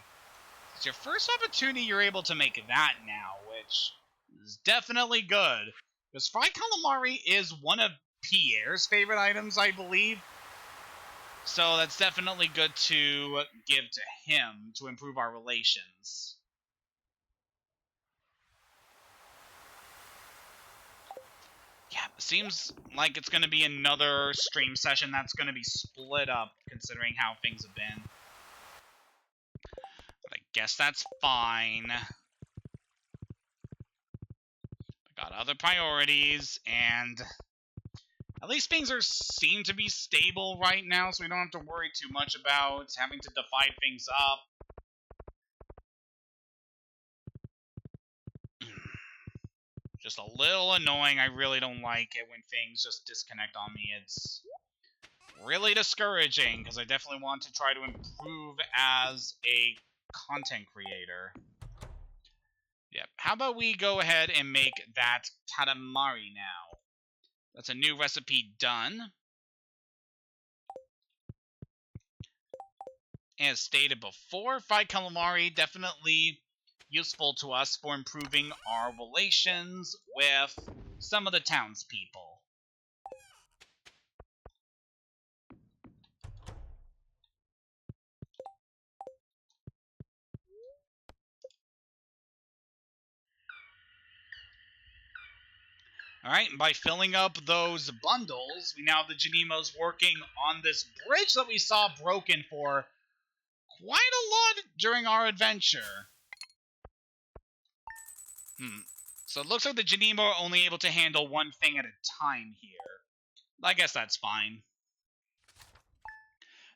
It's your first opportunity you're able to make that now, which is definitely good. Because fried calamari is one of Pierre's favorite items, I believe. So that's definitely good to give to him to improve our relations. Yeah, seems like it's going to be another stream session that's going to be split up, considering how things have been. But I guess that's fine. I got other priorities, and at least things seem to be stable right now, so we don't have to worry too much about having to divide things up. Just a little annoying. I really don't like it when things just disconnect on me. It's really discouraging, because I definitely want to try to improve as a content creator. Yep. How about we go ahead and make that calamari now? That's a new recipe done. As stated before, fried calamari definitely useful to us for improving our relations with some of the townspeople. Alright, and by filling up those bundles, we now have the Janimos working on this bridge that we saw broken for quite a lot during our adventure. So it looks like the Janimo are only able to handle one thing at a time here. I guess that's fine.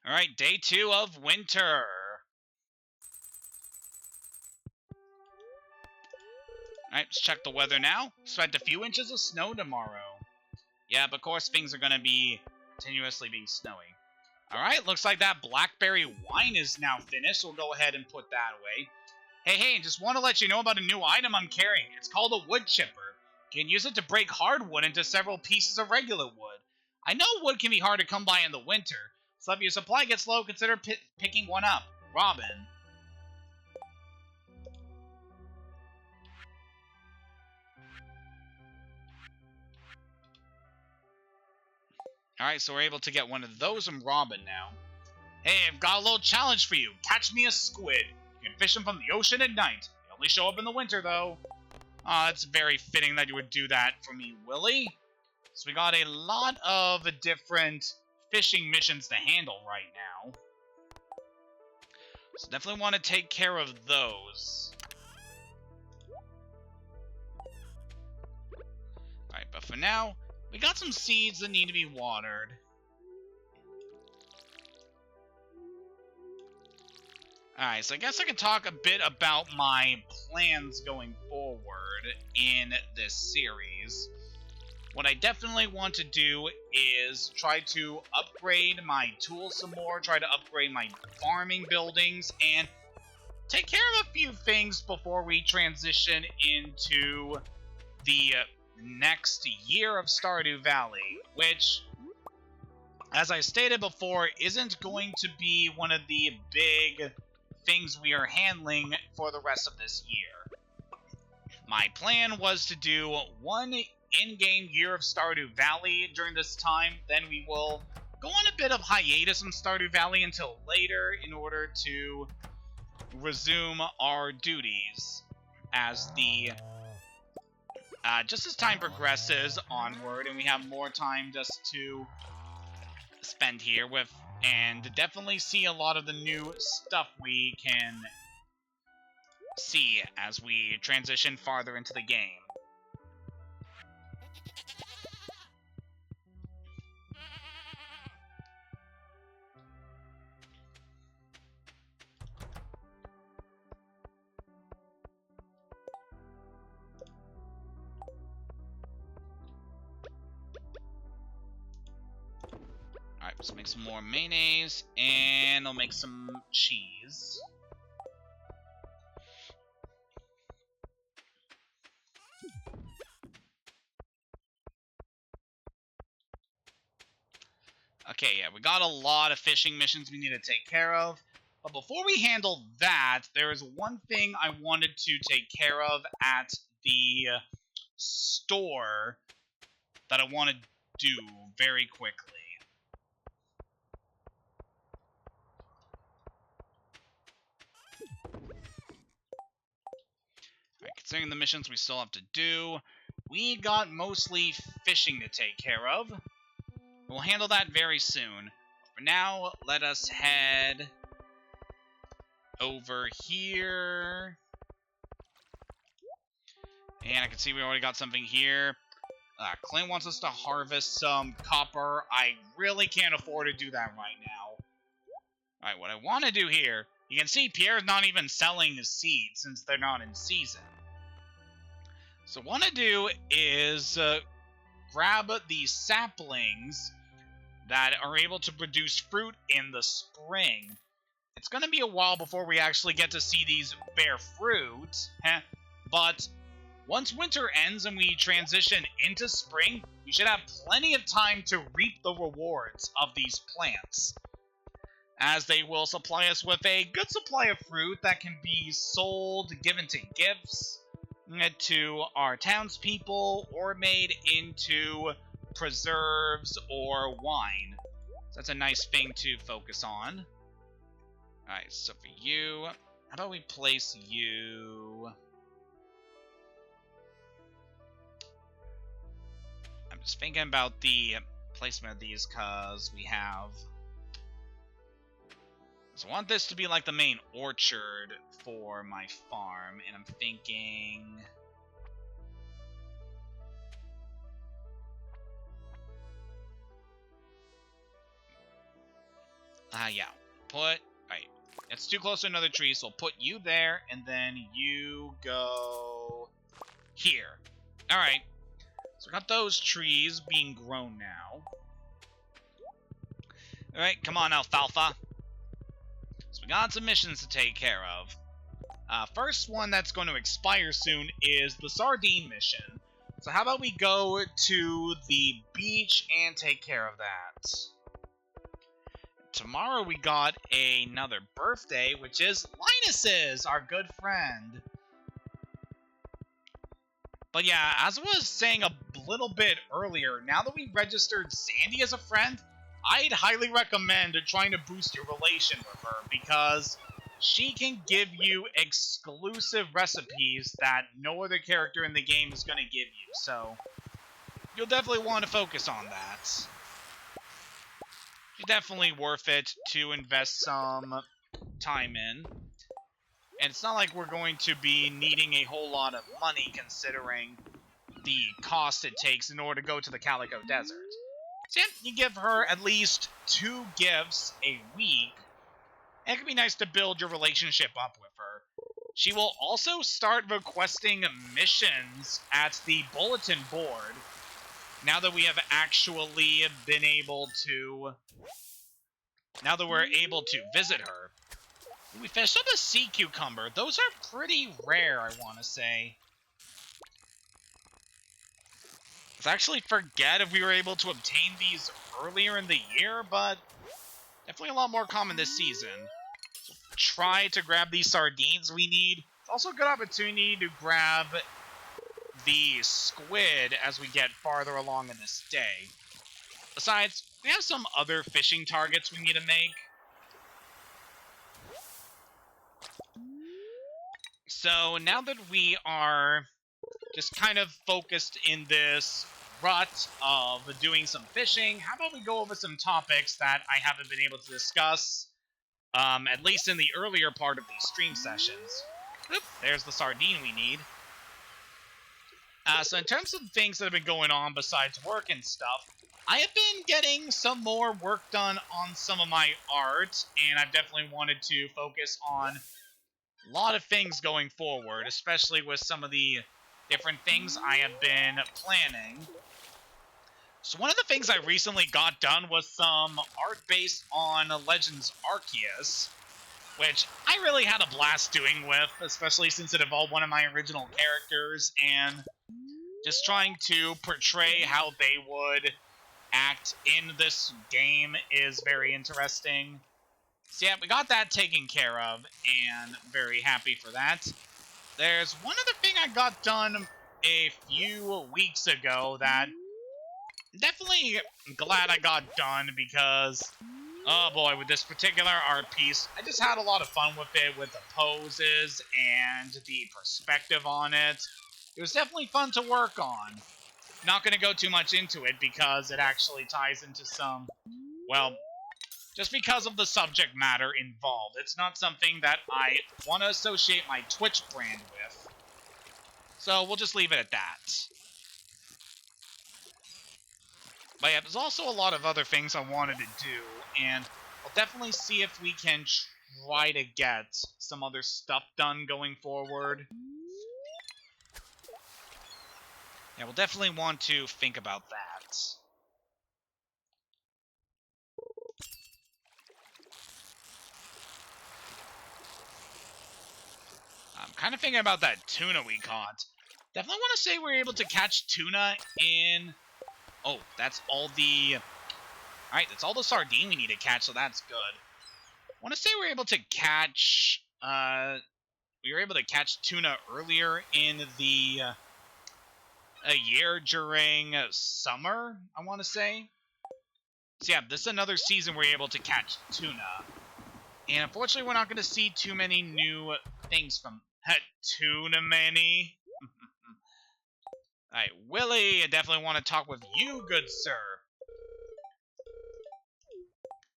Alright, day 2 of winter. Alright, let's check the weather now. Expect a few inches of snow tomorrow. Yeah, but of course things are going to be continuously being snowy. Alright, looks like that blackberry wine is now finished, so we'll go ahead and put that away. Hey, just want to let you know about a new item I'm carrying. It's called a wood chipper. You can use it to break hardwood into several pieces of regular wood. I know wood can be hard to come by in the winter, so if your supply gets low, consider picking one up. Robin. Alright, so we're able to get one of those from Robin now. Hey, I've got a little challenge for you. Catch me a squid. You can fish them from the ocean at night. They only show up in the winter, though. It's very fitting that you would do that for me, Willie. So we got a lot of different fishing missions to handle right now. So definitely want to take care of those. Alright, but for now, we got some seeds that need to be watered. Alright, so I guess I can talk a bit about my plans going forward in this series. What I definitely want to do is try to upgrade my tools some more, try to upgrade my farming buildings, and take care of a few things before we transition into the next year of Stardew Valley, which, as I stated before, isn't going to be one of the big things we are handling for the rest of this year. My plan was to do one in-game year of Stardew Valley during this time, then we will go on a bit of hiatus on Stardew Valley until later in order to resume our duties as the just as time progresses onward and we have more time just to spend here with and definitely see a lot of the new stuff we can see as we transition farther into the game. Alright, let's make some more mayonnaise, and I'll make some cheese. Okay, yeah, we got a lot of fishing missions we need to take care of. But before we handle that, there is one thing I wanted to take care of at the store that I wanted do very quickly. Alright, considering the missions we still have to do, we got mostly fishing to take care of. We'll handle that very soon. For now, let us head over here. And I can see we already got something here. Clint wants us to harvest some copper. I really can't afford to do that right now. Alright, what I want to do here, you can see Pierre's not even selling his seeds since they're not in season. So what I want to do is grab these saplings that are able to produce fruit in the spring. It's going to be a while before we actually get to see these bear fruit, but once winter ends and we transition into spring, we should have plenty of time to reap the rewards of these plants, as they will supply us with a good supply of fruit that can be sold, given to gifts, to our townspeople, or made into preserves or wine. So that's a nice thing to focus on. Alright, so for you, how about we place you... I'm just thinking about the placement of these because we have... So I want this to be like the main orchard for my farm, and I'm thinking... yeah. Put... Right. It's too close to another tree, so I'll put you there, and then you go... here. Alright. So we got those trees being grown now. Alright, come on, alfalfa. So we got some missions to take care of. First one that's going to expire soon is the sardine mission. So how about we go to the beach and take care of that. Tomorrow we got another birthday, which is Linus's, our good friend. But yeah, as I was saying a little bit earlier, now that we registered Sandy as a friend, I'd highly recommend trying to boost your relation with her, because she can give you exclusive recipes that no other character in the game is going to give you, so you'll definitely want to focus on that. It's definitely worth it to invest some time in. And it's not like we're going to be needing a whole lot of money considering the cost it takes in order to go to the Calico Desert. So you give her at least 2 gifts a week. It could be nice to build your relationship up with her. She will also start requesting missions at the bulletin board now that we have actually been able to... Now that we're able to visit her. We fished up a sea cucumber. Those are pretty rare, I want to say. I actually forget if we were able to obtain these earlier in the year, but definitely a lot more common this season. So try to grab these sardines we need. It's also a good opportunity to grab the squid as we get farther along in this day. Besides, we have some other fishing targets we need to make. So now that we are just kind of focused in this rut of doing some fishing, how about we go over some topics that I haven't been able to discuss, at least in the earlier part of these stream sessions. Oop, there's the sardine we need. So in terms of things that have been going on besides work and stuff, I have been getting some more work done on some of my art, and I've definitely wanted to focus on a lot of things going forward, especially with some of the different things I have been planning. So one of the things I recently got done was some art based on Legends Arceus, which I really had a blast doing with, especially since it involved one of my original characters, and just trying to portray how they would act in this game is very interesting. So yeah, we got that taken care of, and very happy for that. There's one other thing I got done a few weeks ago that definitely glad I got done because, oh boy, with this particular art piece, I just had a lot of fun with it, with the poses and the perspective on it. It was definitely fun to work on. Not going to go too much into it because it actually ties into some, well, just because of the subject matter involved. It's not something that I want to associate my Twitch brand with. So we'll just leave it at that. But yeah, there's also a lot of other things I wanted to do, and I'll definitely see if we can try to get some other stuff done going forward. Yeah, we'll definitely want to think about that. I'm kind of thinking about that tuna we caught. Definitely want to say we're able to catch tuna in... Oh, that's all the... Alright, that's all the sardine we need to catch, so that's good. I want to say we're able to catch... we were able to catch tuna earlier in the... a year during summer, I want to say. So yeah, this is another season we're able to catch tuna. And unfortunately, we're not going to see too many new things from tuna many. Alright, Willie, I definitely want to talk with you, good sir.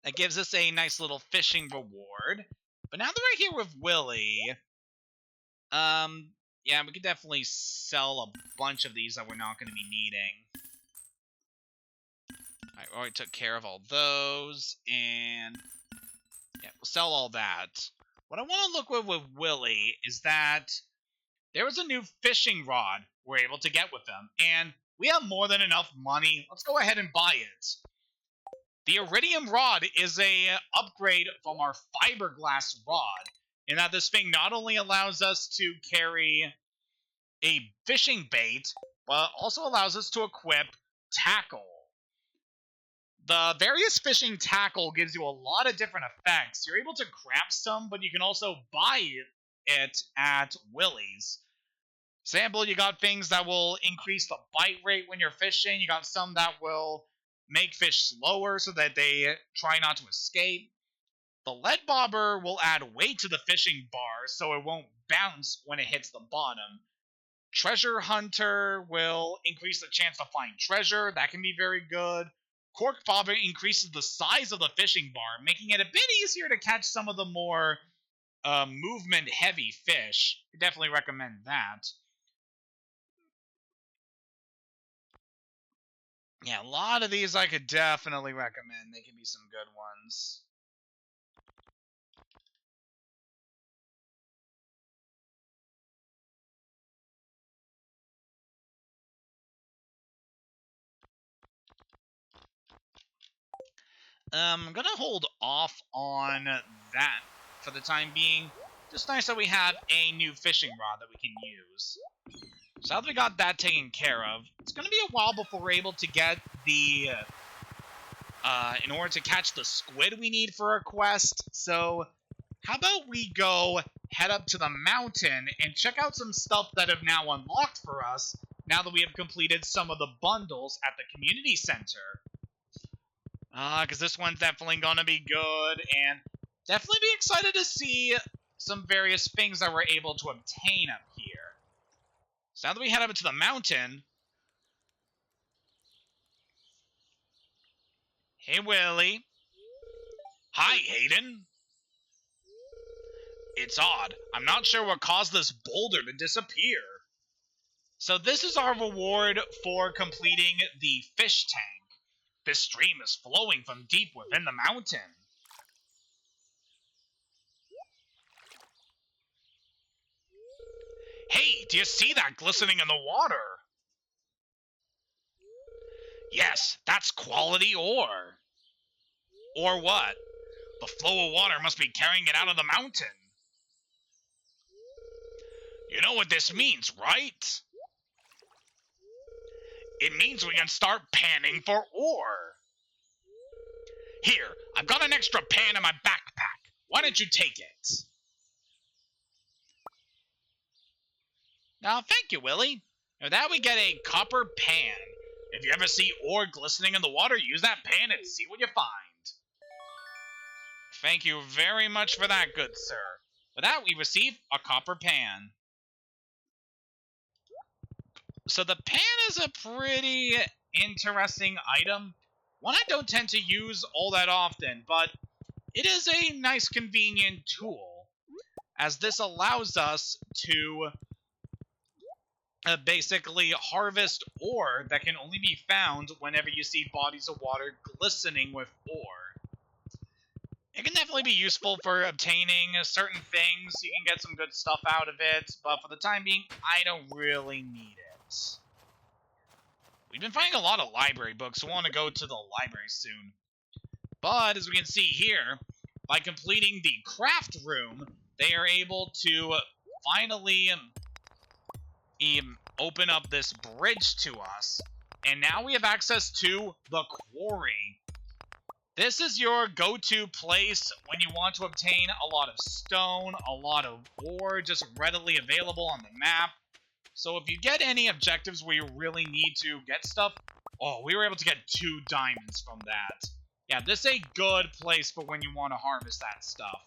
That gives us a nice little fishing reward. But now that we're here with Willie, yeah, we could definitely sell a bunch of these that we're not going to be needing. Alright, we already took care of all those, and yeah, we'll sell all that. What I want to look with Willie is that there was a new fishing rod we're able to get with them, and we have more than enough money. Let's go ahead and buy it. The iridium rod is a upgrade from our fiberglass rod, in that this thing not only allows us to carry a fishing bait, but also allows us to equip tackle. The various fishing tackle gives you a lot of different effects. You're able to craft some, but you can also buy it at Willie's. Sample, you got things that will increase the bite rate when you're fishing. You got some that will make fish slower so that they try not to escape. The lead bobber will add weight to the fishing bar so it won't bounce when it hits the bottom. Treasure hunter will increase the chance to find treasure. That can be very good. Cork bobber increases the size of the fishing bar, making it a bit easier to catch some of the more movement-heavy fish. I definitely recommend that. Yeah, a lot of these I could definitely recommend. They can be some good ones. I'm gonna hold off on that for the time being. Just nice that we have a new fishing rod that we can use. So now that we got that taken care of, it's gonna be a while before we're able to get the... in order to catch the squid we need for our quest. So how about we go head up to the mountain and check out some stuff that have now unlocked for us now that we have completed some of the bundles at the community center. Because this one's definitely going to be good, and definitely be excited to see some various things that we're able to obtain up here. So now that we head up to the mountain... Hey, Willie. Hi, Hayden. It's odd. I'm not sure what caused this boulder to disappear. So this is our reward for completing the fish tank. This stream is flowing from deep within the mountain. Hey, do you see that glistening in the water? Yes, that's quality ore. Or what? The flow of water must be carrying it out of the mountain. You know what this means, right? It means we can start panning for ore. Here, I've got an extra pan in my backpack. Why don't you take it? Now, thank you, Willie. Now that we get a copper pan. If you ever see ore glistening in the water, use that pan and see what you find. Thank you very much for that, good sir. With that, we receive a copper pan. So the pan is a pretty interesting item. One I don't tend to use all that often, but it is a nice convenient tool, as this allows us to basically harvest ore that can only be found whenever you see bodies of water glistening with ore. It can definitely be useful for obtaining certain things. You can get some good stuff out of it, but for the time being, I don't really need it. We've been finding a lot of library books, so I want to go to the library soon. But, as we can see here, by completing the craft room, they are able to finally open up this bridge to us. And now we have access to the quarry. This is your go-to place when you want to obtain a lot of stone, a lot of ore, just readily available on the map. So if you get any objectives where you really need to get stuff, oh, we were able to get 2 diamonds from that. Yeah, this is a good place for when you want to harvest that stuff.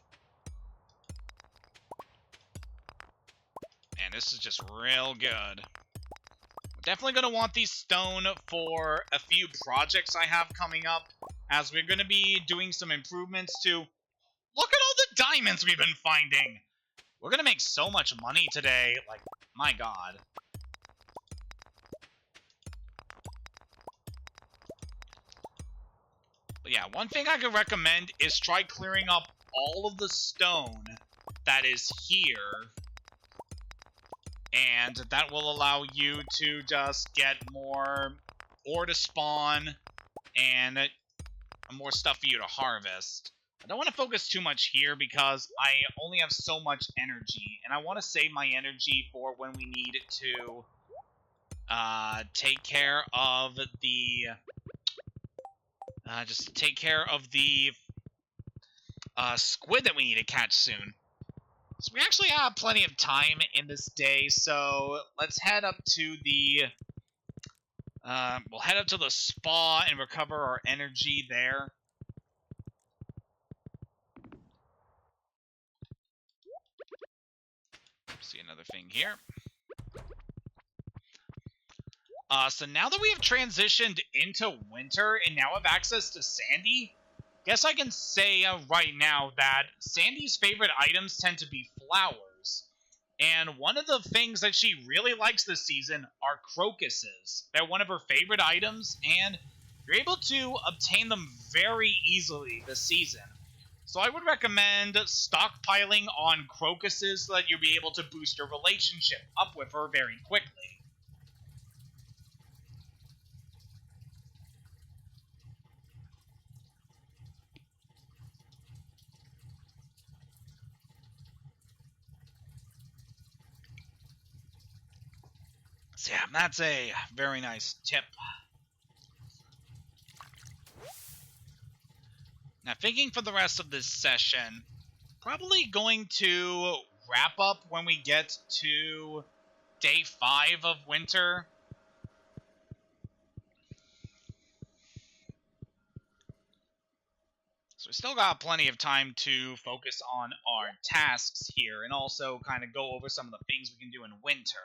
Man, this is just real good. We're definitely going to want these stone for a few projects I have coming up, as we're going to be doing some improvements to... Look at all the diamonds we've been finding! We're going to make so much money today, like, my god. But yeah, one thing I could recommend is try clearing up all of the stone that is here. And that will allow you to just get more ore to spawn and more stuff for you to harvest. I don't want to focus too much here because I only have so much energy, and I want to save my energy for when we need to take care of the squid that we need to catch soon. So we actually have plenty of time in this day, so let's head up to the we'll head up to the spa and recover our energy there. See another thing here. So now that we have transitioned into winter and now have access to Sandy, guess I can say right now that Sandy's favorite items tend to be flowers. And one of the things that she really likes this season are crocuses. They're one of her favorite items, and you're able to obtain them very easily this season. So I would recommend stockpiling on crocuses so that you'll be able to boost your relationship up with her very quickly. So yeah, that's a very nice tip. Now, thinking for the rest of this session, probably going to wrap up when we get to day 5 of winter. So we still got plenty of time to focus on our tasks here and also kind of go over some of the things we can do in winter.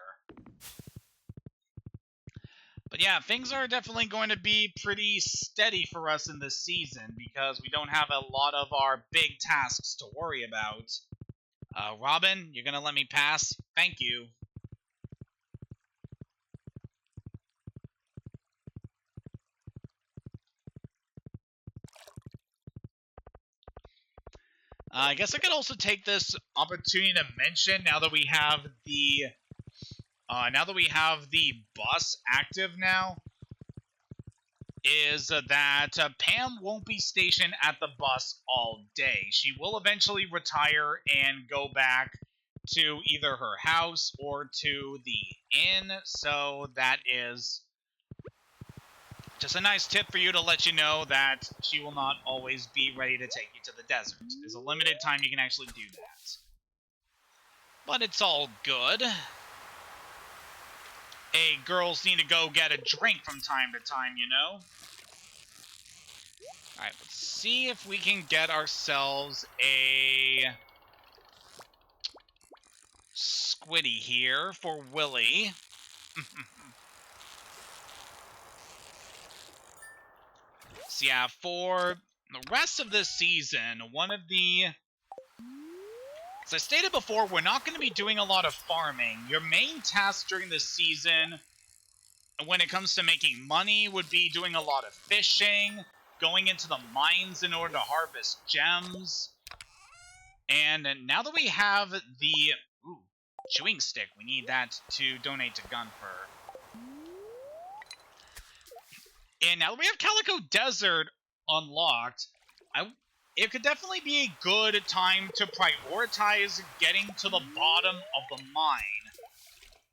But yeah, things are definitely going to be pretty steady for us in this season because we don't have a lot of our big tasks to worry about. Robin, you're going to let me pass? Thank you. I guess I could also take this opportunity to mention, now that we have the bus active now, is that Pam won't be stationed at the bus all day. She will eventually retire and go back to either her house or to the inn, so that is just a nice tip for you to let you know that she will not always be ready to take you to the desert. There's a limited time you can actually do that. But it's all good. Hey, girls need to go get a drink from time to time, you know? Alright, let's see if we can get ourselves a squiddy here for Willy. So yeah, for the rest of this season, as I stated before, we're not going to be doing a lot of farming. Your main task during this season, when it comes to making money, would be doing a lot of fishing, going into the mines in order to harvest gems. And now that we have the chewing stick, we need that to donate to Gunfer. And now that we have Calico Desert unlocked, it could definitely be a good time to prioritize getting to the bottom of the mine.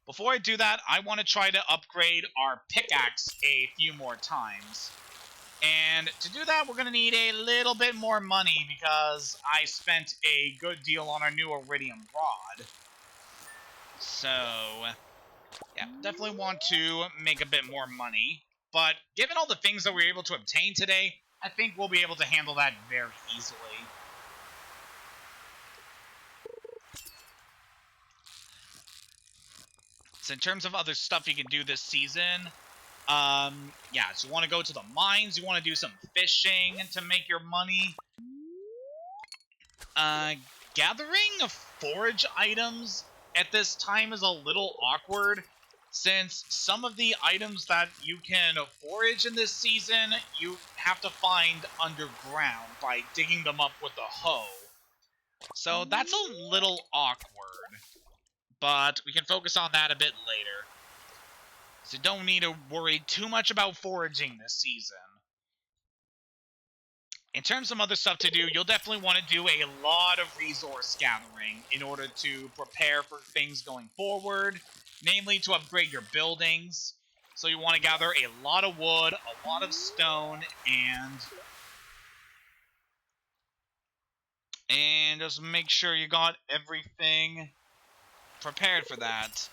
Before I do that, I want to try to upgrade our pickaxe a few more times. And to do that, we're going to need a little bit more money because I spent a good deal on our new iridium rod. So, yeah, definitely want to make a bit more money. But given all the things that we were able to obtain today, I think we'll be able to handle that very easily. So in terms of other stuff you can do this season, yeah, so you want to go to the mines, you want to do some fishing to make your money. Gathering forage items at this time is a little awkward, since some of the items that you can forage in this season, you have to find underground by digging them up with a hoe. So that's a little awkward, but we can focus on that a bit later. So don't need to worry too much about foraging this season. In terms of other stuff to do, you'll definitely want to do a lot of resource gathering in order to prepare for things going forward, namely to upgrade your buildings. So you want to gather a lot of wood, a lot of stone, and just make sure you got everything prepared for that.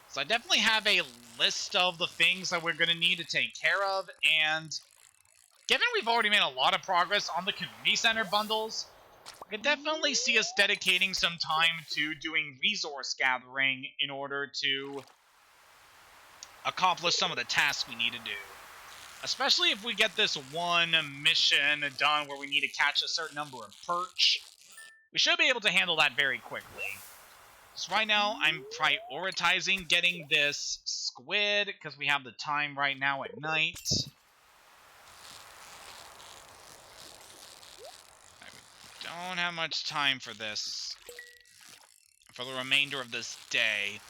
So I definitely have a list of the things that we're going to need to take care of, and given we've already made a lot of progress on the community center bundles, I could definitely see us dedicating some time to doing resource gathering in order to accomplish some of the tasks we need to do. Especially if we get this one mission done where we need to catch a certain number of perch. We should be able to handle that very quickly. So right now, I'm prioritizing getting this squid, because we have the time right now at night. I don't have much time for this. For the remainder of this day.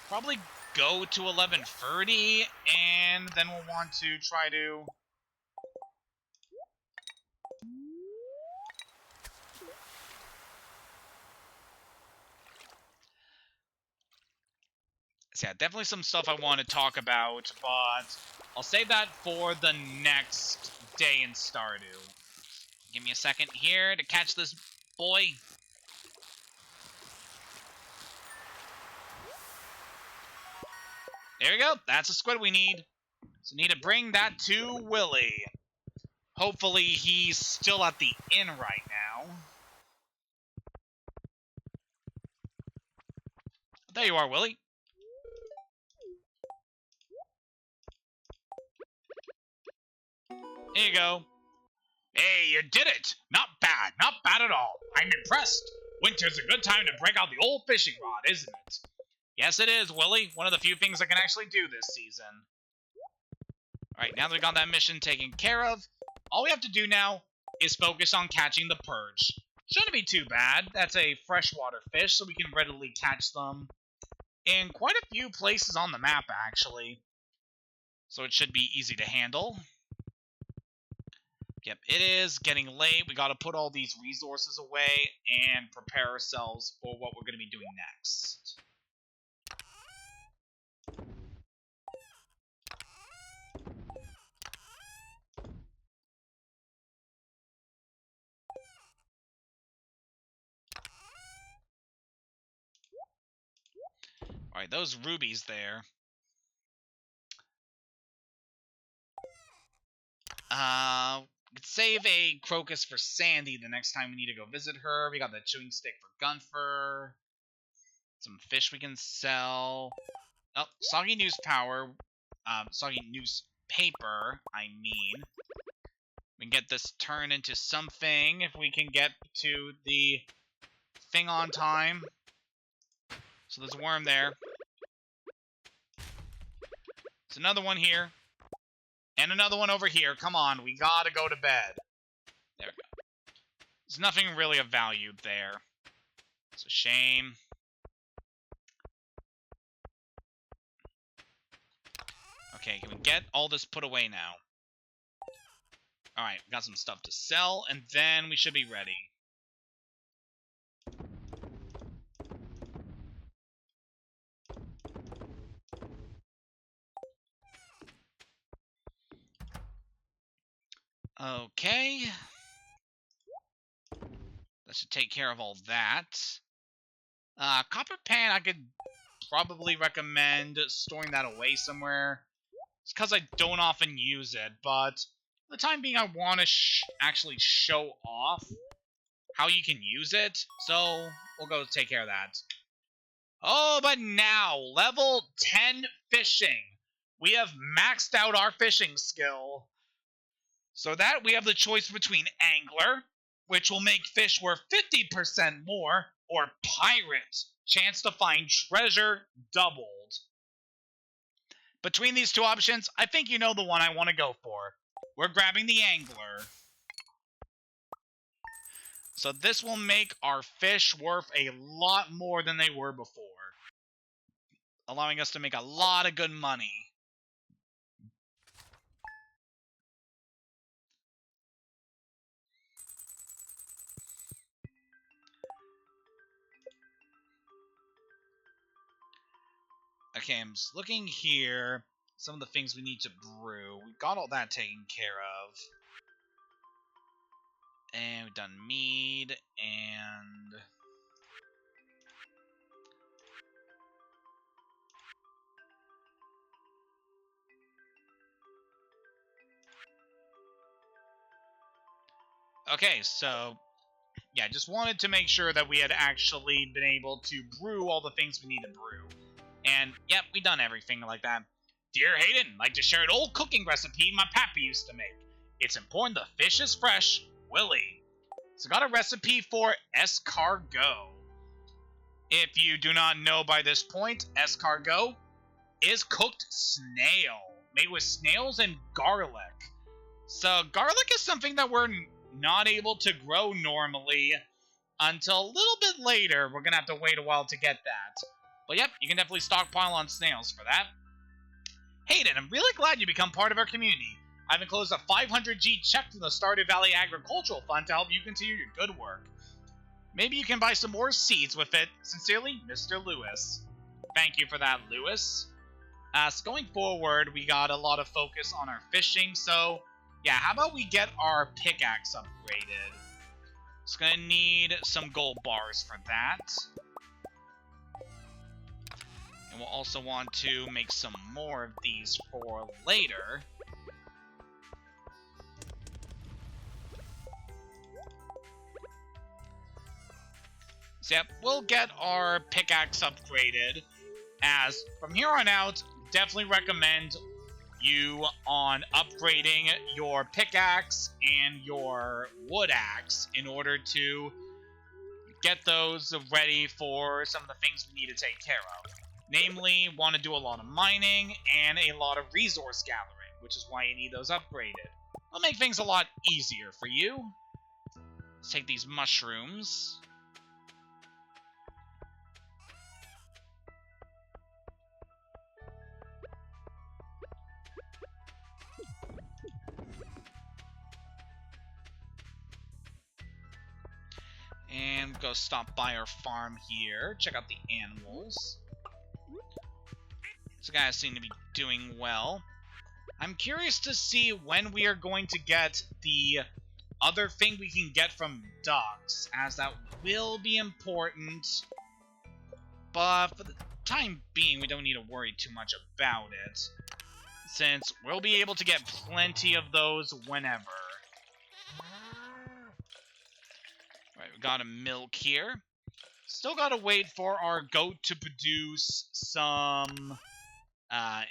Probably go to 11:30, and then we'll want to try to... So yeah, definitely some stuff I want to talk about, but I'll save that for the next day in Stardew. Give me a second here to catch this boy. There we go. That's a squid we need. So need to bring that to Willy. Hopefully he's still at the inn right now. There you are, Willy. Here you go. Hey, you did it! Not bad, not bad at all. I'm impressed. Winter's a good time to break out the old fishing rod, isn't it? Yes, it is, Willy. One of the few things I can actually do this season. Alright, now that we got that mission taken care of, all we have to do now is focus on catching the perch. Shouldn't be too bad. That's a freshwater fish, so we can readily catch them in quite a few places on the map, actually. So it should be easy to handle. Yep, it is getting late. We got to put all these resources away and prepare ourselves for what we're going to be doing next. Alright, those rubies there. We could save a crocus for Sandy the next time we need to go visit her. We got the chewing stick for Gunfer. Some fish we can sell. Oh, soggy newspaper. Soggy newspaper, I mean. We can get this turned into something if we can get to the thing on time. So there's a worm there. There's another one here. And another one over here. Come on, we gotta go to bed. There we go. There's nothing really of value there. It's a shame. Okay, can we get all this put away now? Alright, got some stuff to sell, and then we should be ready. Okay. That should take care of all that. Copper pan, I could probably recommend storing that away somewhere. It's because I don't often use it, but for the time being, I want to actually show off how you can use it, so we'll go take care of that. Oh, but now, level 10 fishing. We have maxed out our fishing skill. So that we have the choice between angler, which will make fish worth 50% more, or pirate, chance to find treasure doubled. Between these two options, I think you know the one I want to go for. We're grabbing the angler. So this will make our fish worth a lot more than they were before, allowing us to make a lot of good money. Okay, I'm just looking here. Some of the things we need to brew. We got all that taken care of. And we've done mead and... Okay, so... yeah, just wanted to make sure that we had actually been able to brew all the things we need to brew. And, yep, we done everything like that. Dear Hayden, like to share an old cooking recipe my pappy used to make. It's important the fish is fresh, Willie. So got a recipe for escargot. If you do not know by this point, escargot is cooked snail, made with snails and garlic. So garlic is something that we're not able to grow normally until a little bit later. We're going to have to wait a while to get that. But yep, you can definitely stockpile on snails for that. Hayden, I'm really glad you become part of our community. I've enclosed a 500G check from the Stardew Valley Agricultural Fund to help you continue your good work. Maybe you can buy some more seeds with it. Sincerely, Mr. Lewis. Thank you for that, Lewis. So going forward, we got a lot of focus on our fishing, so yeah, how about we get our pickaxe upgraded? It's gonna need some gold bars for that. And we'll also want to make some more of these for later. So yep, we'll get our pickaxe upgraded, as from here on out, definitely recommend you on upgrading your pickaxe and your wood axe in order to get those ready for some of the things we need to take care of. Namely, want to do a lot of mining and a lot of resource gathering, which is why you need those upgraded. It'll make things a lot easier for you. Let's take these mushrooms. And go stop by our farm here. Check out the animals. These guys seem to be doing well. I'm curious to see when we are going to get the other thing we can get from ducks, as that will be important. But for the time being, we don't need to worry too much about it. since we'll be able to get plenty of those whenever. Right, we got a milk here. Still gotta wait for our goat to produce some,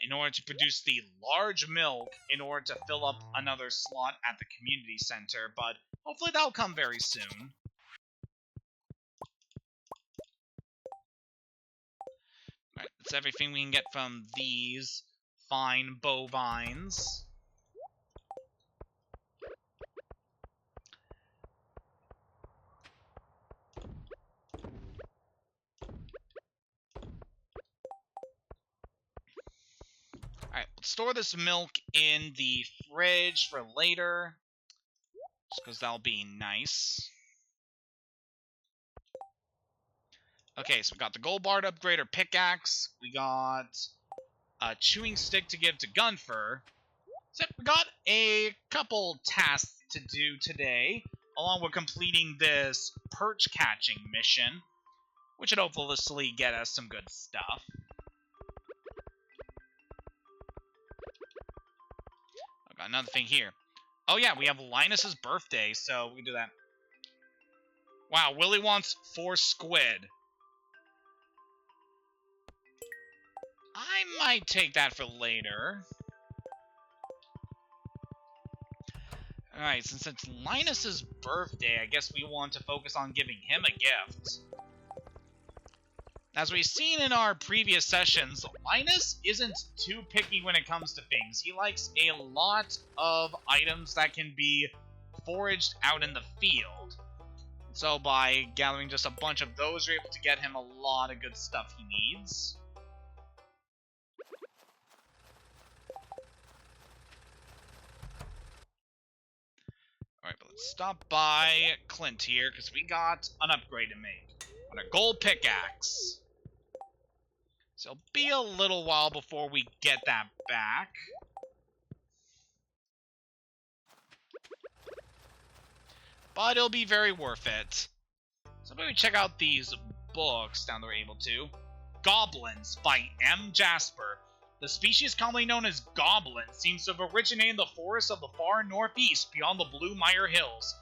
in order to produce the large milk in order to fill up another slot at the community center, but hopefully that'll come very soon. Alright, that's everything we can get from these fine bovines. Alright, let's store this milk in the fridge for later, just because that'll be nice. Okay, so we got the gold bar to upgrade our pickaxe. We got a chewing stick to give to Gunfer. So we got a couple tasks to do today, along with completing this perch catching mission, which should hopefully get us some good stuff. I've got another thing here. Oh yeah, we have Linus's birthday, so we can do that. Wow, Willie wants 4 squid. I might take that for later. Alright, since it's Linus's birthday, I guess we want to focus on giving him a gift. As we've seen in our previous sessions, Linus isn't too picky when it comes to things. He likes a lot of items that can be foraged out in the field. So by gathering just a bunch of those, you're able to get him a lot of good stuff he needs. Alright, but let's stop by Clint here, because we got an upgrade to make on a gold pickaxe. So it'll be a little while before we get that back. But it'll be very worth it. So maybe check out these books down there able to. Goblins by M. Jasper. The species commonly known as goblin seems to have originated in the forests of the far northeast beyond the Blue Mire Hills.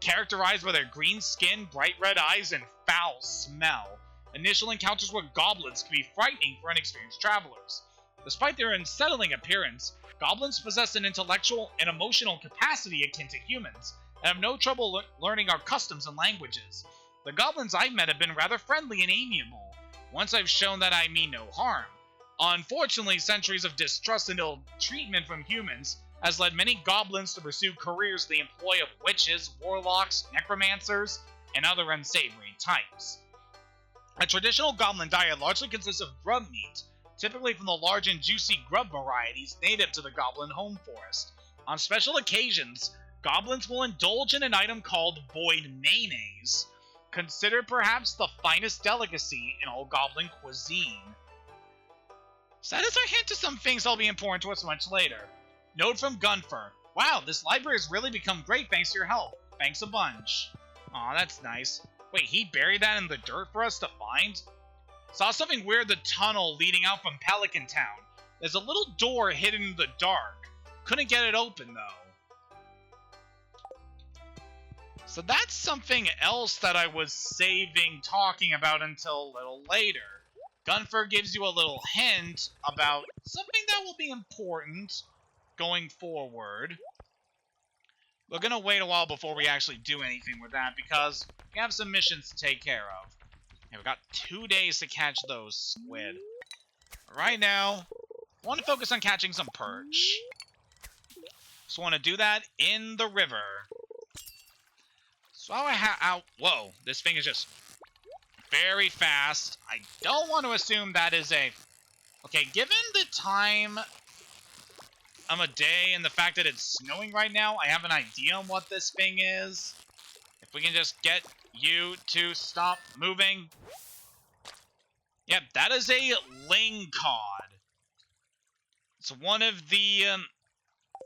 Characterized by their green skin, bright red eyes, and foul smell, initial encounters with goblins can be frightening for inexperienced travelers. Despite their unsettling appearance, goblins possess an intellectual and emotional capacity akin to humans, and have no trouble learning our customs and languages. The goblins I've met have been rather friendly and amiable, once I've shown that I mean no harm. Unfortunately, centuries of distrust and ill treatment from humans has led many goblins to pursue careers in the employ of witches, warlocks, necromancers, and other unsavory types. A traditional goblin diet largely consists of grub meat, typically from the large and juicy grub varieties native to the goblin home forest. On special occasions, goblins will indulge in an item called boiled mayonnaise, considered perhaps the finest delicacy in all goblin cuisine. So that is a hint to some things that'll be important to us much later. Note from Gunfer. Wow, this library has really become great thanks to your help. Thanks a bunch. Aw, that's nice. Wait, he buried that in the dirt for us to find? Saw something weird in the tunnel leading out from Pelican Town. There's a little door hidden in the dark. Couldn't get it open, though. So that's something else that I was saving talking about until a little later. Gunfer gives you a little hint about something that will be important going forward. We're going to wait a while before we actually do anything with that because we have some missions to take care of. And we've got 2 days to catch those squid. Right now, I want to focus on catching some perch. So I want to do that in the river. So I have... Whoa, this thing is just very fast. I don't want to assume that is a... Okay, given the time of a day and the fact that it's snowing right now, I have an idea on what this thing is. If we can just get you to stop moving. Yep, that is a lingcod. It's one of the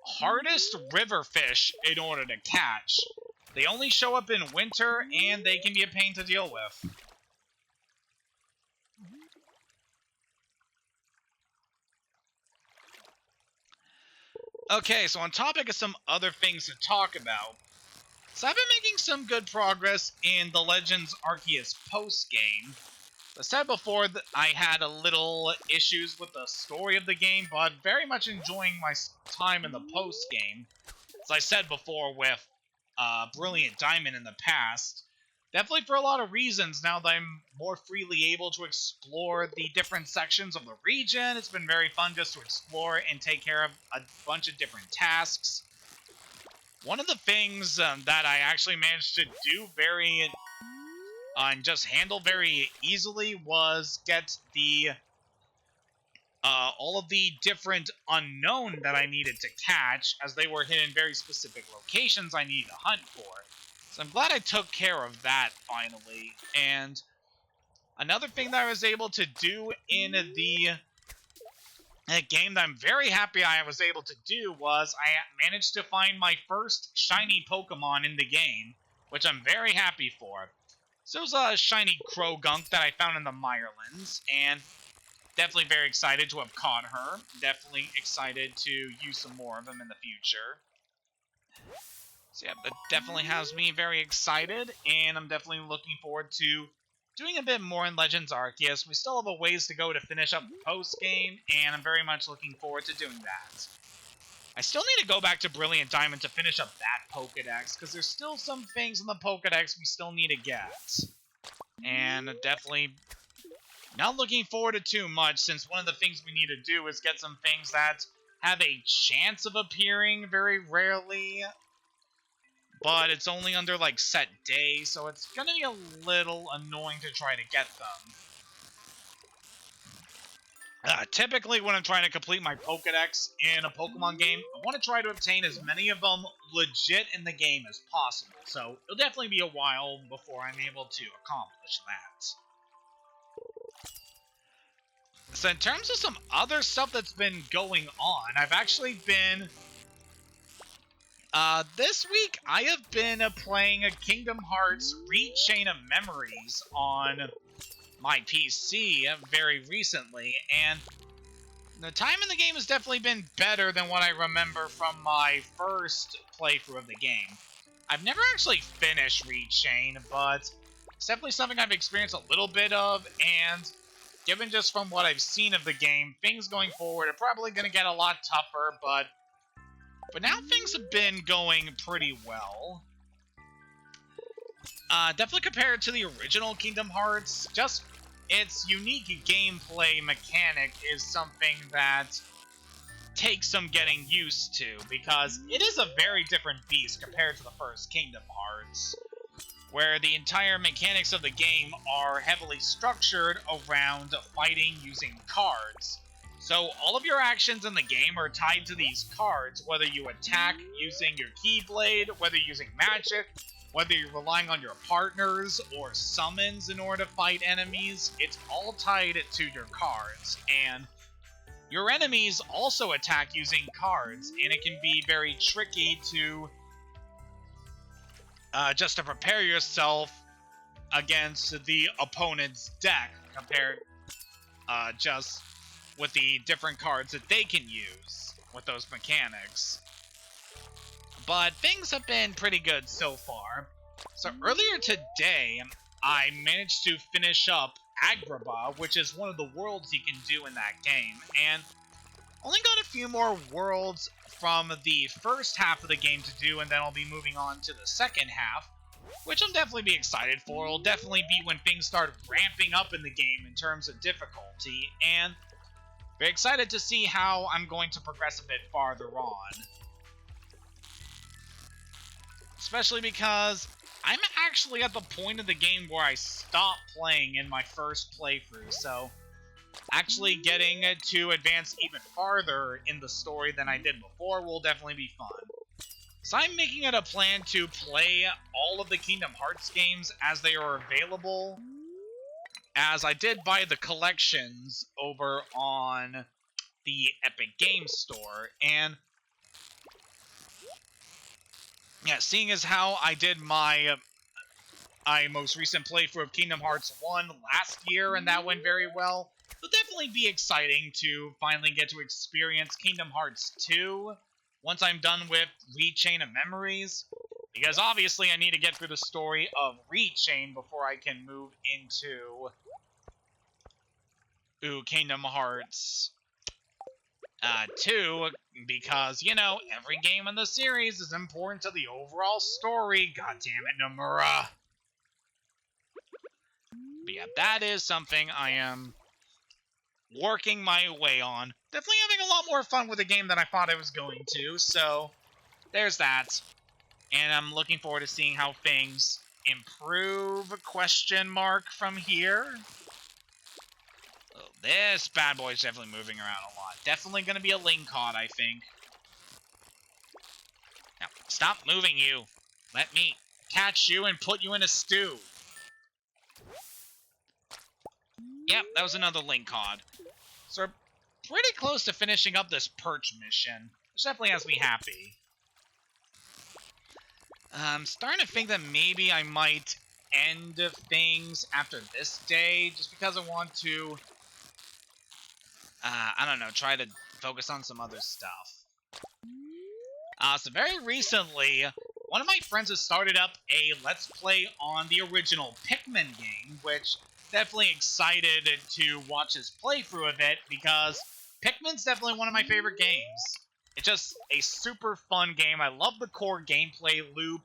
hardest river fish in order to catch. They only show up in winter, and they can be a pain to deal with. Okay, so on topic of some other things to talk about. So I've been making some good progress in the Legends Arceus post-game. I said before that I had a little issues with the story of the game, but very much enjoying my time in the post-game. As I said before with Brilliant Diamond in the past, definitely for a lot of reasons, now that I'm more freely able to explore the different sections of the region, it's been very fun just to explore and take care of a bunch of different tasks. One of the things that I actually managed to do and just handle very easily was get the all of the different unknown that I needed to catch, as they were hidden in very specific locations I needed to hunt for. So I'm glad I took care of that finally. And another thing that I was able to do in the game that I'm very happy I was able to do was I managed to find my first shiny Pokemon in the game, which I'm very happy for. So it was a shiny Krogunk that I found in the Mirelands, and definitely very excited to have caught her. Definitely excited to use some more of them in the future. So yeah, that definitely has me very excited, and I'm definitely looking forward to doing a bit more in Legends Arceus. We still have a ways to go to finish up the post-game, and I'm very much looking forward to doing that. I still need to go back to Brilliant Diamond to finish up that Pokedex, because there's still some things in the Pokedex we still need to get. And definitely not looking forward to too much, since one of the things we need to do is get some things that have a chance of appearing very rarely, but it's only under, like, set days, so it's gonna be a little annoying to try to get them. Typically, when I'm trying to complete my Pokedex in a Pokemon game, I want to try to obtain as many of them legit in the game as possible, so it'll definitely be a while before I'm able to accomplish that. So in terms of some other stuff that's been going on, I've actually been... this week, I have been playing Kingdom Hearts Chain of Memories on my PC very recently, and the time in the game has definitely been better than what I remember from my first playthrough of the game. I've never actually finished Chain, but it's definitely something I've experienced a little bit of, and given just from what I've seen of the game, things going forward are probably going to get a lot tougher, but now things have been going pretty well. Definitely compared to the original Kingdom Hearts, just its unique gameplay mechanic is something that takes some getting used to, because it is a very different beast compared to the first Kingdom Hearts, where the entire mechanics of the game are heavily structured around fighting using cards. So all of your actions in the game are tied to these cards, whether you attack using your Keyblade, whether you're using magic, whether you're relying on your partners or summons in order to fight enemies, it's all tied to your cards. And your enemies also attack using cards, and it can be very tricky to just to prepare yourself against the opponent's deck, compared just with the different cards that they can use with those mechanics. But things have been pretty good so far. So earlier today, I managed to finish up Agrabah, which is one of the worlds you can do in that game, and only got a few more worlds from the first half of the game to do, and then I'll be moving on to the second half, which I'll definitely be excited for. It'll definitely be when things start ramping up in the game in terms of difficulty, and very excited to see how I'm going to progress a bit farther on. Especially because I'm actually at the point of the game where I stopped playing in my first playthrough, so actually getting to advance even farther in the story than I did before will definitely be fun. So I'm making it a plan to play all of the Kingdom Hearts games as they are available, as I did buy the collections over on the Epic Games Store, and yeah, seeing as how I did my most recent playthrough of Kingdom Hearts 1 last year, and that went very well, it'll definitely be exciting to finally get to experience Kingdom Hearts 2 once I'm done with Rechain of Memories. Because obviously I need to get through the story of Rechain before I can move into Kingdom Hearts 2, because, you know, every game in the series is important to the overall story. God damn it, Nomura. But yeah, that is something I am working my way on. Definitely having a lot more fun with the game than I thought I was going to, so there's that. And I'm looking forward to seeing how things improve, question mark, from here. Oh, this bad boy is definitely moving around a lot. Definitely going to be a Lingcod, I think. Now, stop moving, you. Let me catch you and put you in a stew. Yep, that was another Lingcod. So we're pretty close to finishing up this perch mission, which definitely has me happy. I'm starting to think that maybe I might end things after this day, just because I want to, I don't know, try to focus on some other stuff. So very recently, one of my friends has started up a Let's Play on the original Pikmin game, which definitely excited to watch his playthrough of it, because Pikmin's definitely one of my favorite games. It's just a super fun game. I love the core gameplay loop,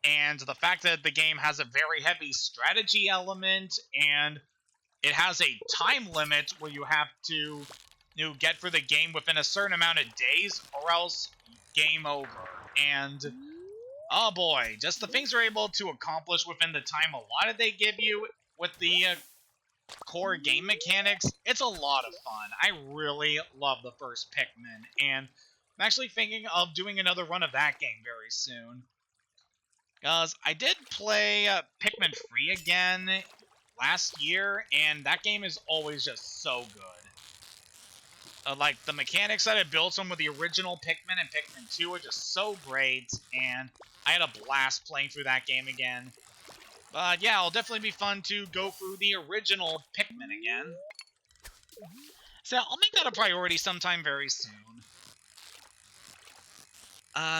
and the fact that the game has a very heavy strategy element, and it has a time limit where you have to, get through the game within a certain amount of days, or else game over. And oh boy, just the things they're able to accomplish within the time allotted they give you with the core game mechanics, it's a lot of fun. I really love the first Pikmin, and I'm actually thinking of doing another run of that game very soon. Because I did play Pikmin 3 again last year, and that game is always just so good. Like, the mechanics that it builds on with the original Pikmin and Pikmin 2 are just so great, and I had a blast playing through that game again. But yeah, it'll definitely be fun to go through the original Pikmin again. So I'll make that a priority sometime very soon.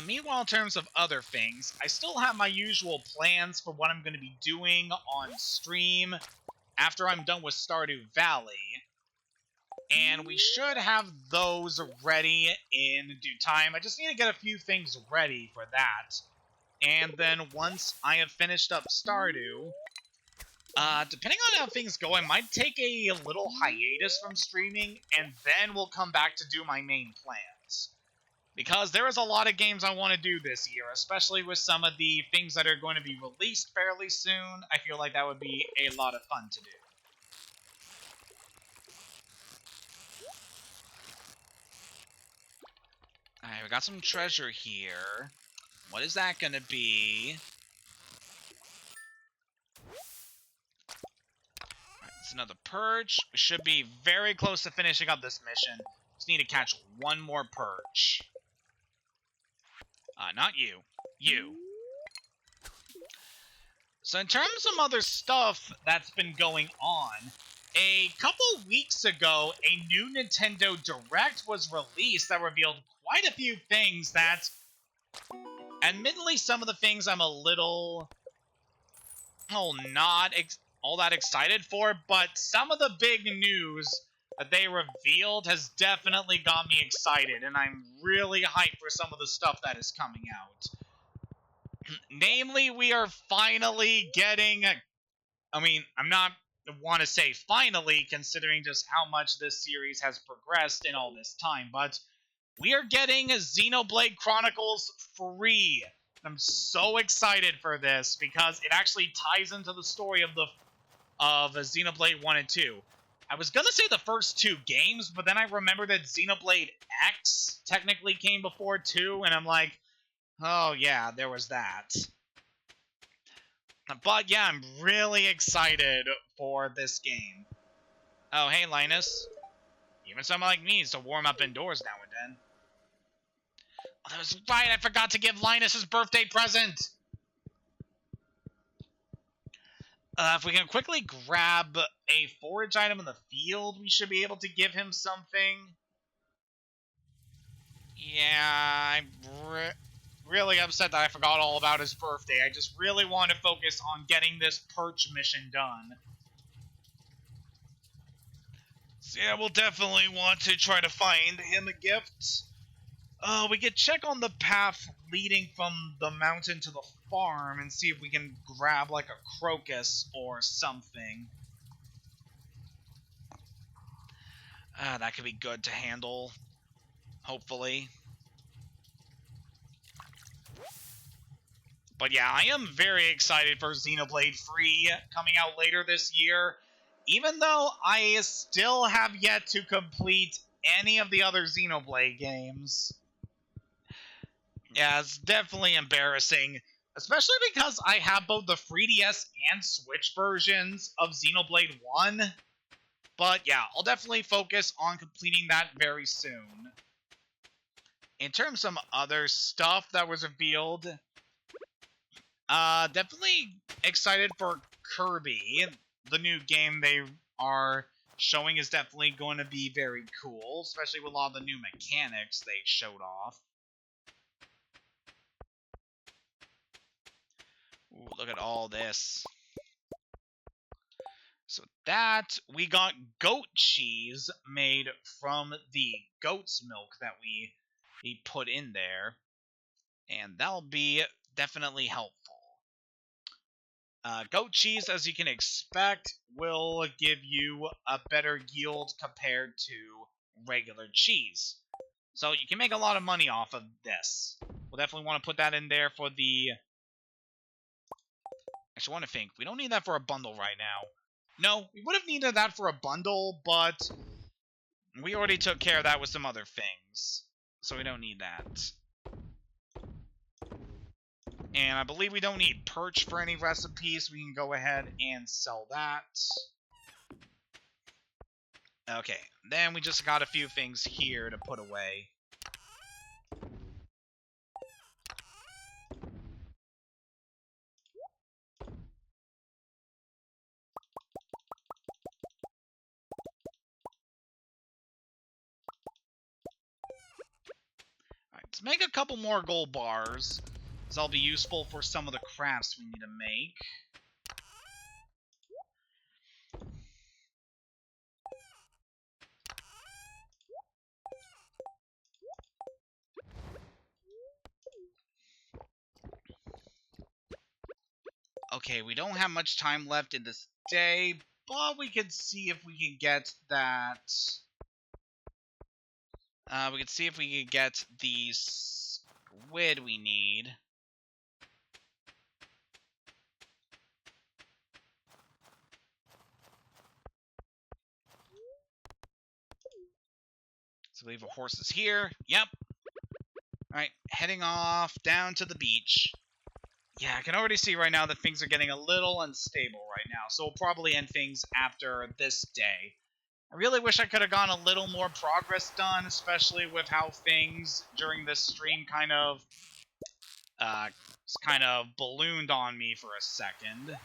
Meanwhile, in terms of other things, I still have my usual plans for what I'm going to be doing on stream after I'm done with Stardew Valley. And we should have those ready in due time. I just need to get a few things ready for that. And then once I have finished up Stardew, depending on how things go, I might take a little hiatus from streaming, and then we'll come back to do my main plans. Because there is a lot of games I want to do this year, especially with some of the things that are going to be released fairly soon. I feel like that would be a lot of fun to do. Alright, we got some treasure here. What is that gonna be? Alright, it's another perch. We should be very close to finishing up this mission. Just need to catch one more perch. Not you. You. So in terms of some other stuff that's been going on, a couple weeks ago, a new Nintendo Direct was released that revealed quite a few things that, admittedly, some of the things I'm a little, not all that excited for, but some of the big news that they revealed has definitely got me excited, and I'm really hyped for some of the stuff that is coming out. Namely, we are finally getting, I'm not want to say finally, considering just how much this series has progressed in all this time, but we are getting Xenoblade Chronicles 3. I'm so excited for this, because it actually ties into the story of Xenoblade 1 and 2. I was gonna say the first two games, but then I remembered that Xenoblade X technically came before 2, and I'm like, oh yeah, there was that. But yeah, I'm really excited for this game. Oh, hey, Linus. Even someone like me needs to warm up indoors now and then. Oh, that was right, I forgot to give Linus his birthday present! If we can quickly grab a forage item in the field, we should be able to give him something. Yeah, I'm really upset that I forgot all about his birthday. I just really want to focus on getting this perch mission done. So yeah, we'll definitely want to try to find him a gift. We could check on the path leading from the mountain to the farm and see if we can grab like a crocus or something. That could be good to handle, hopefully. But yeah, I am very excited for Xenoblade 3 coming out later this year, even though I still have yet to complete any of the other Xenoblade games. Yeah, it's definitely embarrassing, especially because I have both the 3DS and Switch versions of Xenoblade 1. But yeah, I'll definitely focus on completing that very soon. In terms of some other stuff that was revealed, definitely excited for Kirby. The new game they are showing is definitely going to be very cool, especially with a lot of the new mechanics they showed off. Ooh, look at all this. So that, we got goat cheese made from the goat's milk that we put in there. And that'll be definitely helpful. Goat cheese, as you can expect, will give you a better yield compared to regular cheese. So you can make a lot of money off of this. We'll definitely want to put that in there for the... Actually, I want to think. We don't need that for a bundle right now. No, we would have needed that for a bundle, but we already took care of that with some other things. So we don't need that. And I believe we don't need perch for any recipes. We can go ahead and sell that. Okay, then we just got a few things here to put away. Alright, let's make a couple more gold bars. This will be useful for some of the crafts we need to make. Okay, we don't have much time left in this day, but we could see if we can get that. We could see if we could get the squid we need. So leave our horses here. Yep. Alright, heading off down to the beach. Yeah, I can already see right now that things are getting a little unstable right now, so we'll probably end things after this day. I really wish I could have gotten a little more progress done, especially with how things during this stream kind of ballooned on me for a second.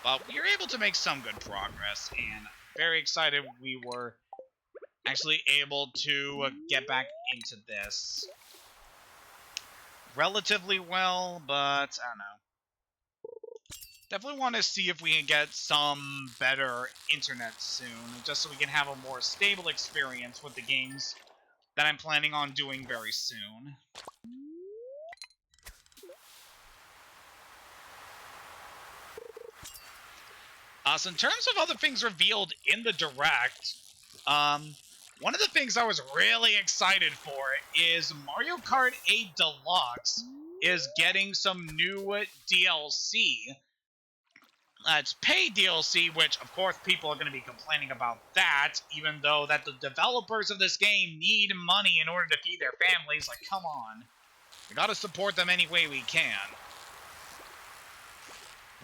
But we were able to make some good progress, and very excited we were actually able to get back into this relatively well, but I don't know. Definitely want to see if we can get some better internet soon, just so we can have a more stable experience with the games that I'm planning on doing very soon. So in terms of other things revealed in the Direct, one of the things I was really excited for is Mario Kart 8 Deluxe is getting some new DLC. It's paid DLC, which, of course, people are going to be complaining about that, even though that the developers of this game need money in order to feed their families. Like, come on. We gotta support them any way we can.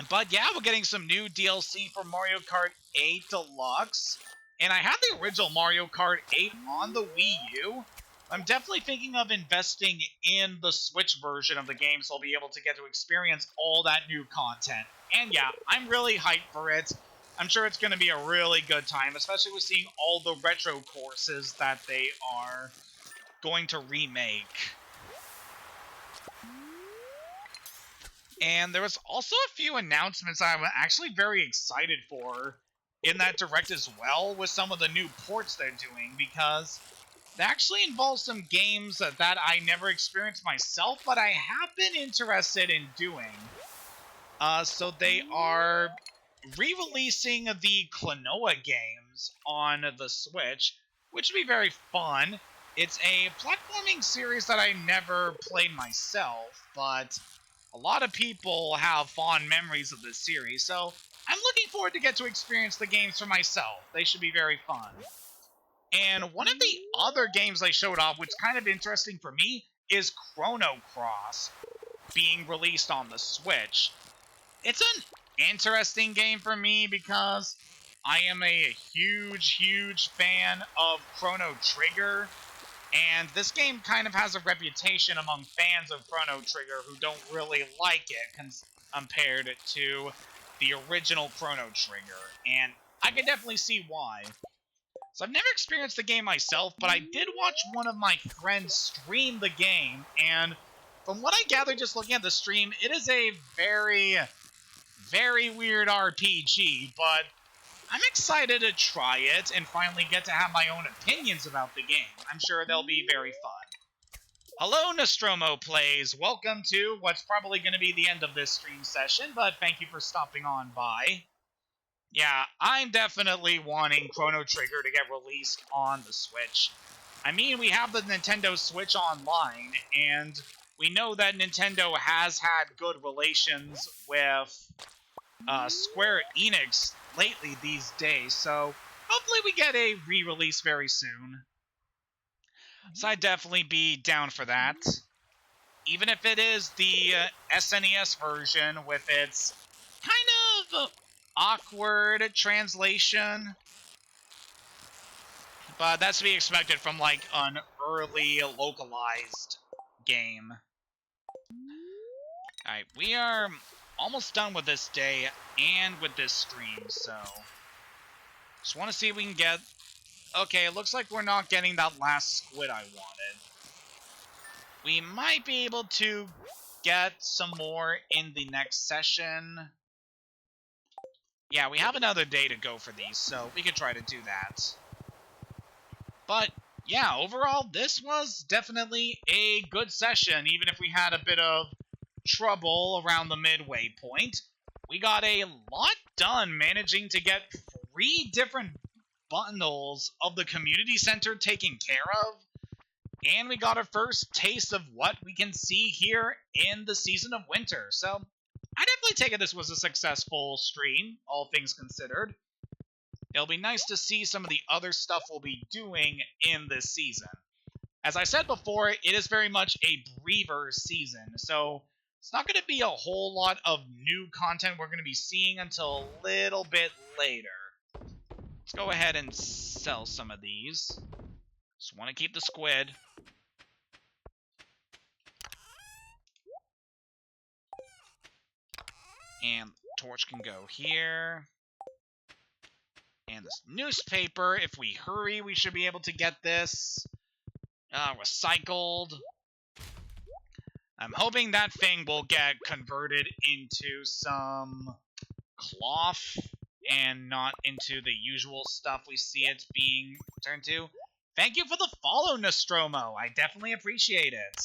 But yeah, we're getting some new DLC for Mario Kart 8 Deluxe. And I had the original Mario Kart 8 on the Wii U. I'm definitely thinking of investing in the Switch version of the game so I'll be able to get to experience all that new content. And yeah, I'm really hyped for it. I'm sure it's going to be a really good time, especially with seeing all the retro courses that they are going to remake. And there was also a few announcements I'm actually very excited for in that direct as well, with some of the new ports they're doing, because they actually involve some games that I never experienced myself, but I have been interested in doing. So they are re-releasing the Klonoa games on the Switch, which would be very fun. It's a platforming series that I never played myself, but a lot of people have fond memories of this series, so I'm looking forward to get to experience the games for myself. They should be very fun. And one of the other games they showed off, which is kind of interesting for me, is Chrono Cross being released on the Switch. It's an interesting game for me because I am a huge fan of Chrono Trigger, and this game kind of has a reputation among fans of Chrono Trigger who don't really like it compared to the original Chrono Trigger, and I can definitely see why. So I've never experienced the game myself, but I did watch one of my friends stream the game, and from what I gathered just looking at the stream, it is a very weird RPG, but I'm excited to try it and finally get to have my own opinions about the game. I'm sure they'll be very fun. Hello, Nostromo Plays. Welcome to what's probably going to be the end of this stream session, but thank you for stopping on by. Yeah, I'm definitely wanting Chrono Trigger to get released on the Switch. I mean, we have the Nintendo Switch Online, and we know that Nintendo has had good relations with Square Enix lately these days, so hopefully we get a re-release very soon. So I'd definitely be down for that. Even if it is the SNES version with its kind of awkward translation. But that's to be expected from, like, an early localized game. Alright, we are almost done with this day and with this stream, so just want to see if we can get... Okay, it looks like we're not getting that last squid I wanted. We might be able to get some more in the next session. Yeah, we have another day to go for these, so we can try to do that. But yeah, overall, this was definitely a good session, even if we had a bit of trouble around the midway point. We got a lot done, managing to get 3 different bundles of the community center taken care of, and we got our first taste of what we can see here in the season of winter. So I definitely take it this was a successful stream, all things considered. It'll be nice to see some of the other stuff we'll be doing in this season. As I said before, it is very much a breather season, so it's not going to be a whole lot of new content we're going to be seeing until a little bit later. Let's go ahead and sell some of these. Just want to keep the squid. And torch can go here. And this newspaper, if we hurry, we should be able to get this recycled. I'm hoping that thing will get converted into some cloth and not into the usual stuff we see it being turned to. Thank you for the follow, Nostromo. I definitely appreciate it.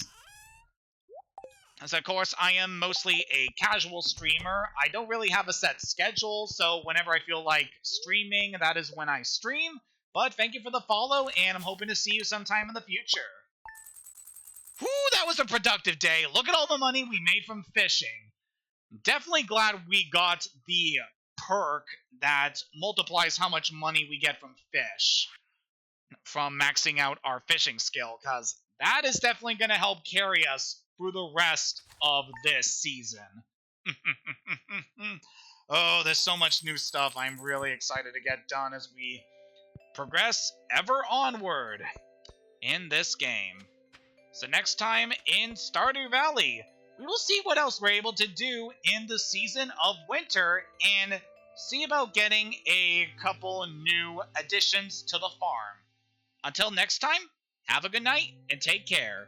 As of course, I am mostly a casual streamer. I don't really have a set schedule, so whenever I feel like streaming, that is when I stream. But thank you for the follow, and I'm hoping to see you sometime in the future. Whew, that was a productive day. Look at all the money we made from fishing. Definitely glad we got the perk that multiplies how much money we get from fish from maxing out our fishing skill, because that is definitely going to help carry us through the rest of this season. Oh, there's so much new stuff I'm really excited to get done as we progress ever onward in this game. So next time in Stardew Valley, we will see what else we're able to do in the season of winter and see about getting a couple new additions to the farm. Until next time, Have a good night and take care.